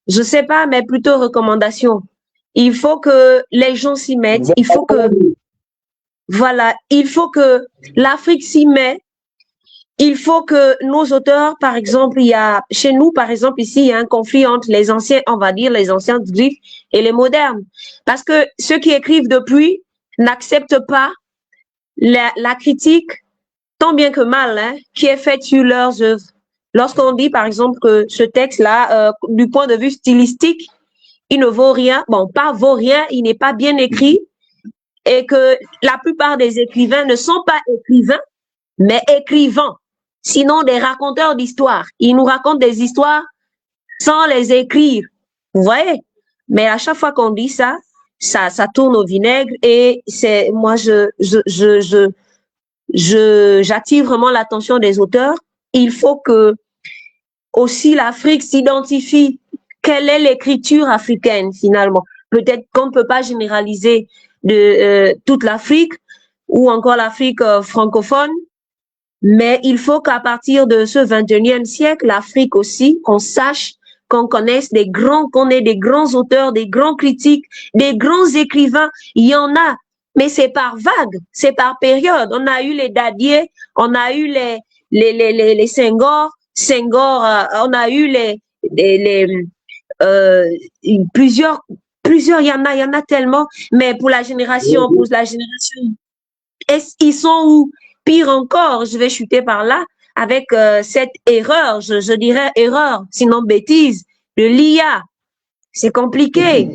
je sais pas, mais plutôt recommandations. Il faut que les gens s'y mettent. Il faut que, voilà, il faut que l'Afrique s'y mette. Il faut que nos auteurs, par exemple, chez nous, par exemple, ici, il y a un conflit entre les anciens, on va dire, les anciens griffes et les modernes. Parce que ceux qui écrivent depuis n'acceptent pas la critique, tant bien que mal, hein, qui est faite sur leurs œuvres. Lorsqu'on dit, par exemple, que ce texte-là, du point de vue stylistique, il ne vaut rien, bon, pas vaut rien, il n'est pas bien écrit, et que la plupart des écrivains ne sont pas écrivains, mais écrivant. Sinon, des raconteurs d'histoires. Ils nous racontent des histoires sans les écrire. Vous voyez? Mais à chaque fois qu'on dit ça, ça tourne au vinaigre et c'est, moi, j'attire vraiment l'attention des auteurs. Il faut que aussi l'Afrique s'identifie. Quelle est l'écriture africaine finalement? Peut-être qu'on ne peut pas généraliser de toute l'Afrique ou encore l'Afrique francophone, mais il faut qu'à partir de ce 21e siècle, l'Afrique aussi, qu'on sache, qu'on connaisse qu'on ait des grands auteurs, des grands critiques, des grands écrivains. Il y en a, mais c'est par vague, c'est par période. On a eu les Dadier, on a eu les Senghor, on a eu euh, plusieurs, il y en a tellement, mais pour la génération, ils sont où? Pire encore, je vais chuter par là avec cette erreur, je dirais erreur, sinon bêtise, de l'IA. C'est compliqué.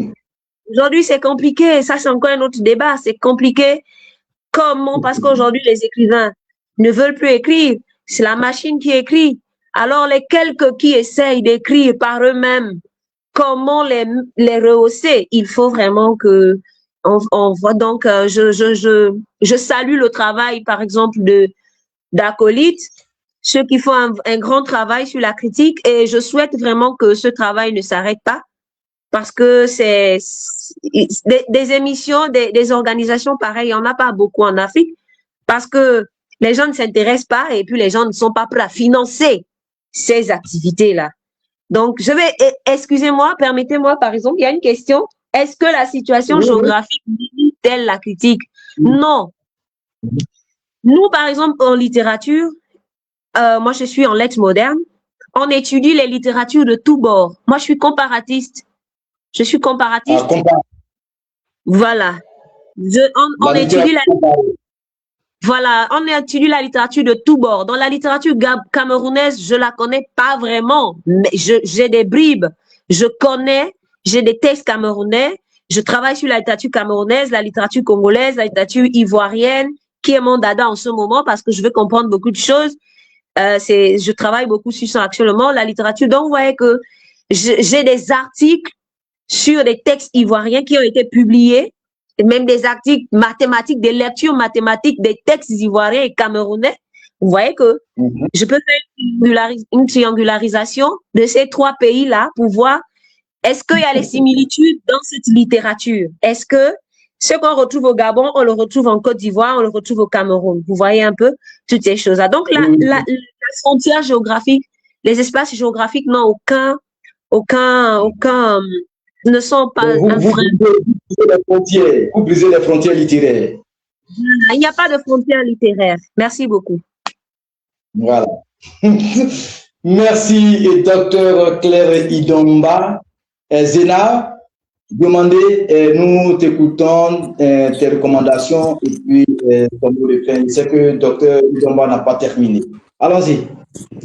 Aujourd'hui, c'est compliqué. Ça, c'est encore un autre débat. C'est compliqué. Comment? Parce qu'aujourd'hui, les écrivains ne veulent plus écrire. C'est la machine qui écrit. Alors, les quelques qui essayent d'écrire par eux-mêmes, comment les rehausser? Il faut vraiment que on voit. Donc, je salue le travail, par exemple, d'acolytes, ceux qui font un grand travail sur la critique, et je souhaite vraiment que ce travail ne s'arrête pas parce que c'est des émissions, des organisations pareilles, il n'y en a pas beaucoup en Afrique parce que les gens ne s'intéressent pas et puis les gens ne sont pas prêts à financer ces activités-là. Donc, excusez-moi, permettez-moi, par exemple, il y a une question. Est-ce que la situation géographique limite-t-elle la critique? Non. Nous, par exemple, en littérature, moi, je suis en lettres modernes, on étudie les littératures de tous bords. Moi, je suis comparatiste. Voilà. On étudie on étudie la littérature de tous bords. Dans la littérature camerounaise, je la connais pas vraiment, mais j'ai des bribes. J'ai des textes camerounais. Je travaille sur la littérature camerounaise, la littérature congolaise, la littérature ivoirienne, qui est mon dada en ce moment parce que je veux comprendre beaucoup de choses. Je travaille beaucoup sur ça actuellement, la littérature. Donc, vous voyez que j'ai des articles sur des textes ivoiriens qui ont été publiés, et même des articles mathématiques, des lectures mathématiques des textes ivoiriens et camerounais. Vous voyez que je peux faire une triangularisation de ces trois pays-là pour voir est-ce qu'il y a les similitudes dans cette littérature. Est-ce que ce qu'on retrouve au Gabon, on le retrouve en Côte d'Ivoire, on le retrouve au Cameroun. Vous voyez un peu toutes ces choses-là. Donc, la frontière géographique, les espaces géographiques n'ont ne sont pas vous brisez les frontières littéraires. Il n'y a pas de frontières littéraires. Merci beaucoup. Voilà. Merci, docteur Claire Idomba. Zéna, demandez, nous t'écoutons tes recommandations et puis ton mot de fin. C'est que docteur Idomba n'a pas terminé. Allons-y.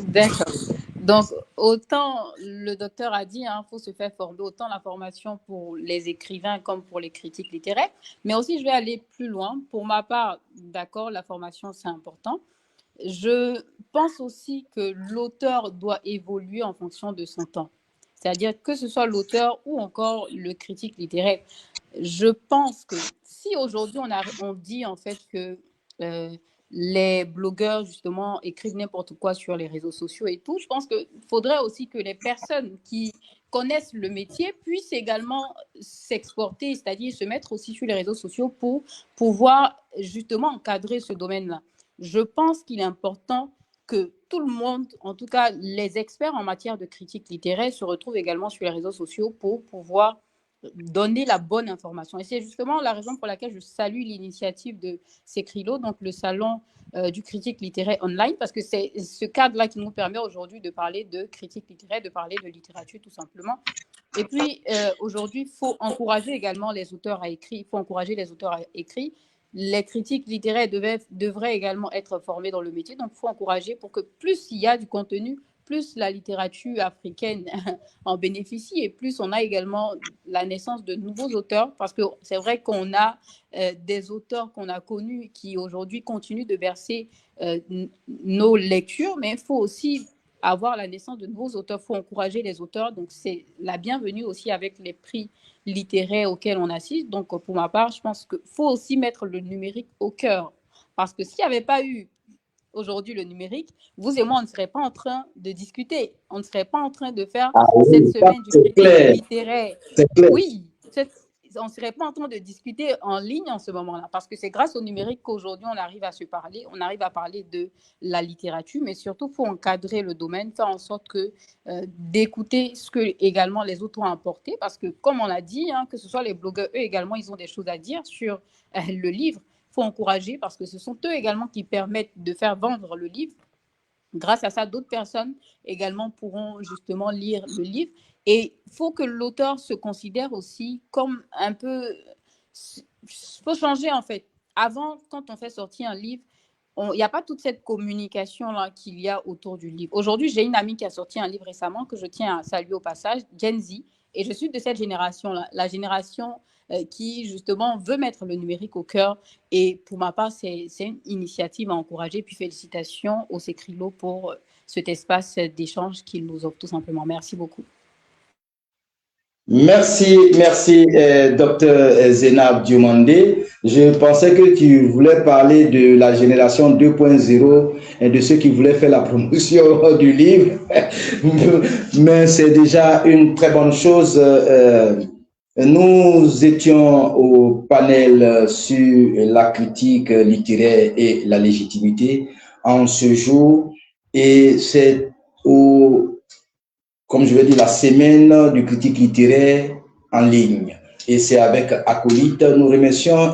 D'accord. Donc, autant le docteur a dit, il faut se faire former, autant la formation pour les écrivains comme pour les critiques littéraires, mais aussi je vais aller plus loin. Pour ma part, d'accord, la formation c'est important. Je pense aussi que l'auteur doit évoluer en fonction de son temps. C'est-à-dire que ce soit l'auteur ou encore le critique littéraire. Je pense que si aujourd'hui on dit en fait que les blogueurs, justement, écrivent n'importe quoi sur les réseaux sociaux et tout, je pense qu'il faudrait aussi que les personnes qui connaissent le métier puissent également s'exporter, c'est-à-dire se mettre aussi sur les réseaux sociaux pour pouvoir justement encadrer ce domaine-là. Je pense qu'il est important que tout le monde, en tout cas les experts en matière de critique littéraire, se retrouvent également sur les réseaux sociaux pour pouvoir donner la bonne information. Et c'est justement la raison pour laquelle je salue l'initiative de Secrilo, donc le salon du critique littéraire online, parce que c'est ce cadre-là qui nous permet aujourd'hui de parler de critique littéraire, de parler de littérature tout simplement. Et puis aujourd'hui, il faut encourager également les auteurs à écrire, il faut encourager les auteurs à écrire. Les critiques littéraires devraient également être formés dans le métier, donc il faut encourager pour que plus il y a du contenu, plus la littérature africaine en bénéficie et plus on a également la naissance de nouveaux auteurs, parce que c'est vrai qu'on a des auteurs qu'on a connus qui aujourd'hui continuent de verser nos lectures, mais il faut aussi avoir la naissance de nouveaux auteurs, il faut encourager les auteurs, donc c'est la bienvenue aussi avec les prix littéraires auxquels on assiste. Donc pour ma part, je pense qu'il faut aussi mettre le numérique au cœur, parce que s'il n'y avait pas eu aujourd'hui le numérique, vous et moi, on ne serait pas en train de discuter, on ne serait pas en train de faire cette semaine du critique littéraire. Oui, on ne serait pas en train de discuter en ligne en ce moment-là, parce que c'est grâce au numérique qu'aujourd'hui, on arrive à se parler, on arrive à parler de la littérature, mais surtout, il faut encadrer le domaine, faire en sorte que d'écouter ce que également les autres ont apporté, parce que comme on l'a dit, hein, que ce soit les blogueurs, eux également, ils ont des choses à dire sur le livre. Il faut encourager, parce que ce sont eux également qui permettent de faire vendre le livre. Grâce à ça, d'autres personnes également pourront justement lire le livre. Et il faut que l'auteur se considère aussi comme un peu... Il faut changer en fait. Avant, quand on fait sortir un livre, il n'y a pas toute cette communication-là qu'il y a autour du livre. Aujourd'hui, j'ai une amie qui a sorti un livre récemment que je tiens à saluer au passage, Gen Z, et je suis de cette génération-là, la génération qui justement veut mettre le numérique au cœur. Et pour ma part, c'est une initiative à encourager. Puis félicitations au Secrilo pour cet espace d'échange qu'il nous offre tout simplement. Merci beaucoup. Merci, docteur Zainab Diomandé. Je pensais que tu voulais parler de la génération 2.0 et de ceux qui voulaient faire la promotion du livre, mais c'est déjà une très bonne chose. Nous étions au panel sur la critique littéraire et la légitimité en ce jour, et c'est comme je vais dire, la semaine du critique littéraire en ligne. Et c'est avec Acolyte. Nous remercions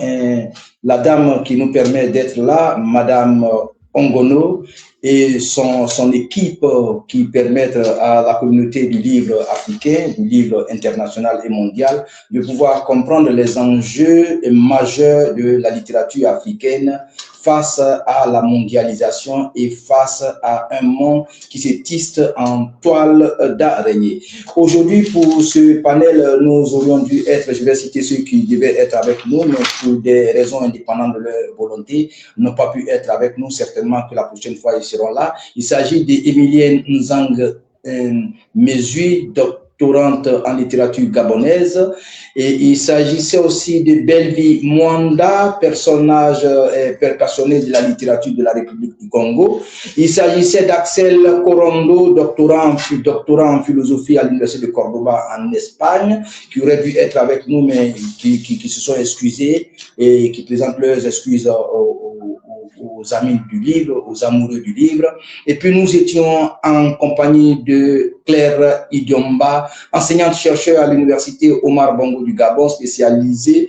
la dame qui nous permet d'être là, Madame Ongono, et son équipe qui permettent à la communauté du livre africain, du livre international et mondial, de pouvoir comprendre les enjeux majeurs de la littérature africaine face à la mondialisation et face à un monde qui se tisse en toile d'araignée. Aujourd'hui, pour ce panel, nous aurions dû être, je vais citer ceux qui devaient être avec nous, mais pour des raisons indépendantes de leur volonté, n'ont pas pu être avec nous. Certainement que la prochaine fois, ils seront là. Il s'agit d'Emilienne Nzang Mesui, doctorante en littérature gabonaise, et il s'agissait aussi de Belvi Mwanda, personnage personnel de la littérature de la République du Congo. Il s'agissait d'Axel Corondo, doctorant en philosophie à l'Université de Cordoba en Espagne, qui aurait dû être avec nous, mais qui se sont excusés et qui présentent leurs excuses aux amis du livre, aux amoureux du livre. Et puis nous étions en compagnie de Claire Idiomba, enseignante-chercheur à l'université Omar Bongo du Gabon, spécialisée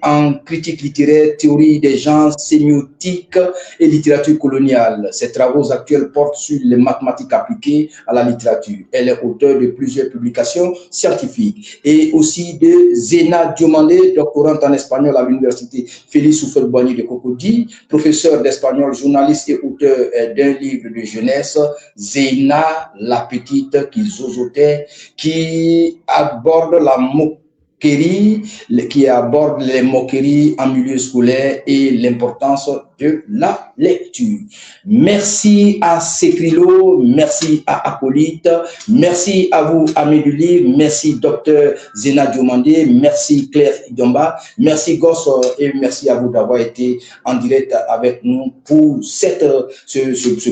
en critique littéraire, théorie des genres, sémiotique et littérature coloniale. Ses travaux actuels portent sur les mathématiques appliquées à la littérature. Elle est auteure de plusieurs publications scientifiques, et aussi de Zena Diomandé, doctorante en espagnol à l'université Félix Houphouët-Boigny de Cocody, professeur d'espagnol, journaliste et auteur d'un livre de jeunesse, Zena, la petite qui zozotait, qui aborde la moquerie, qui aborde les moqueries en milieu scolaire et l'importance de la lecture. Merci à Secrilo, merci à Acolyte, merci à vous, amis du livre, merci docteur Zena Diomandé, merci Claire Idiomba, merci Goss, et merci à vous d'avoir été en direct avec nous pour ce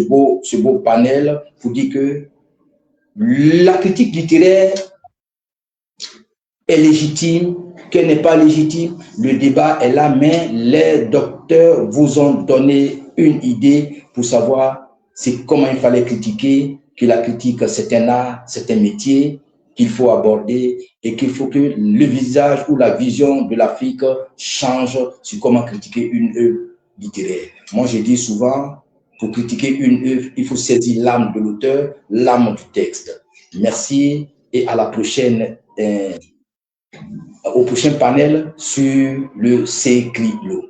beau panel, pour dire que la critique littéraire est légitime, qu'elle n'est pas légitime, le débat est là, mais les docteurs vous ont donné une idée pour savoir comment il fallait critiquer, que la critique c'est un art, c'est un métier qu'il faut aborder, et qu'il faut que le visage ou la vision de l'Afrique change sur comment critiquer une œuvre littéraire. Moi je dis souvent, pour critiquer une œuvre, il faut saisir l'âme de l'auteur, l'âme du texte. Merci et à la prochaine. Au prochain panel sur le Secrilo.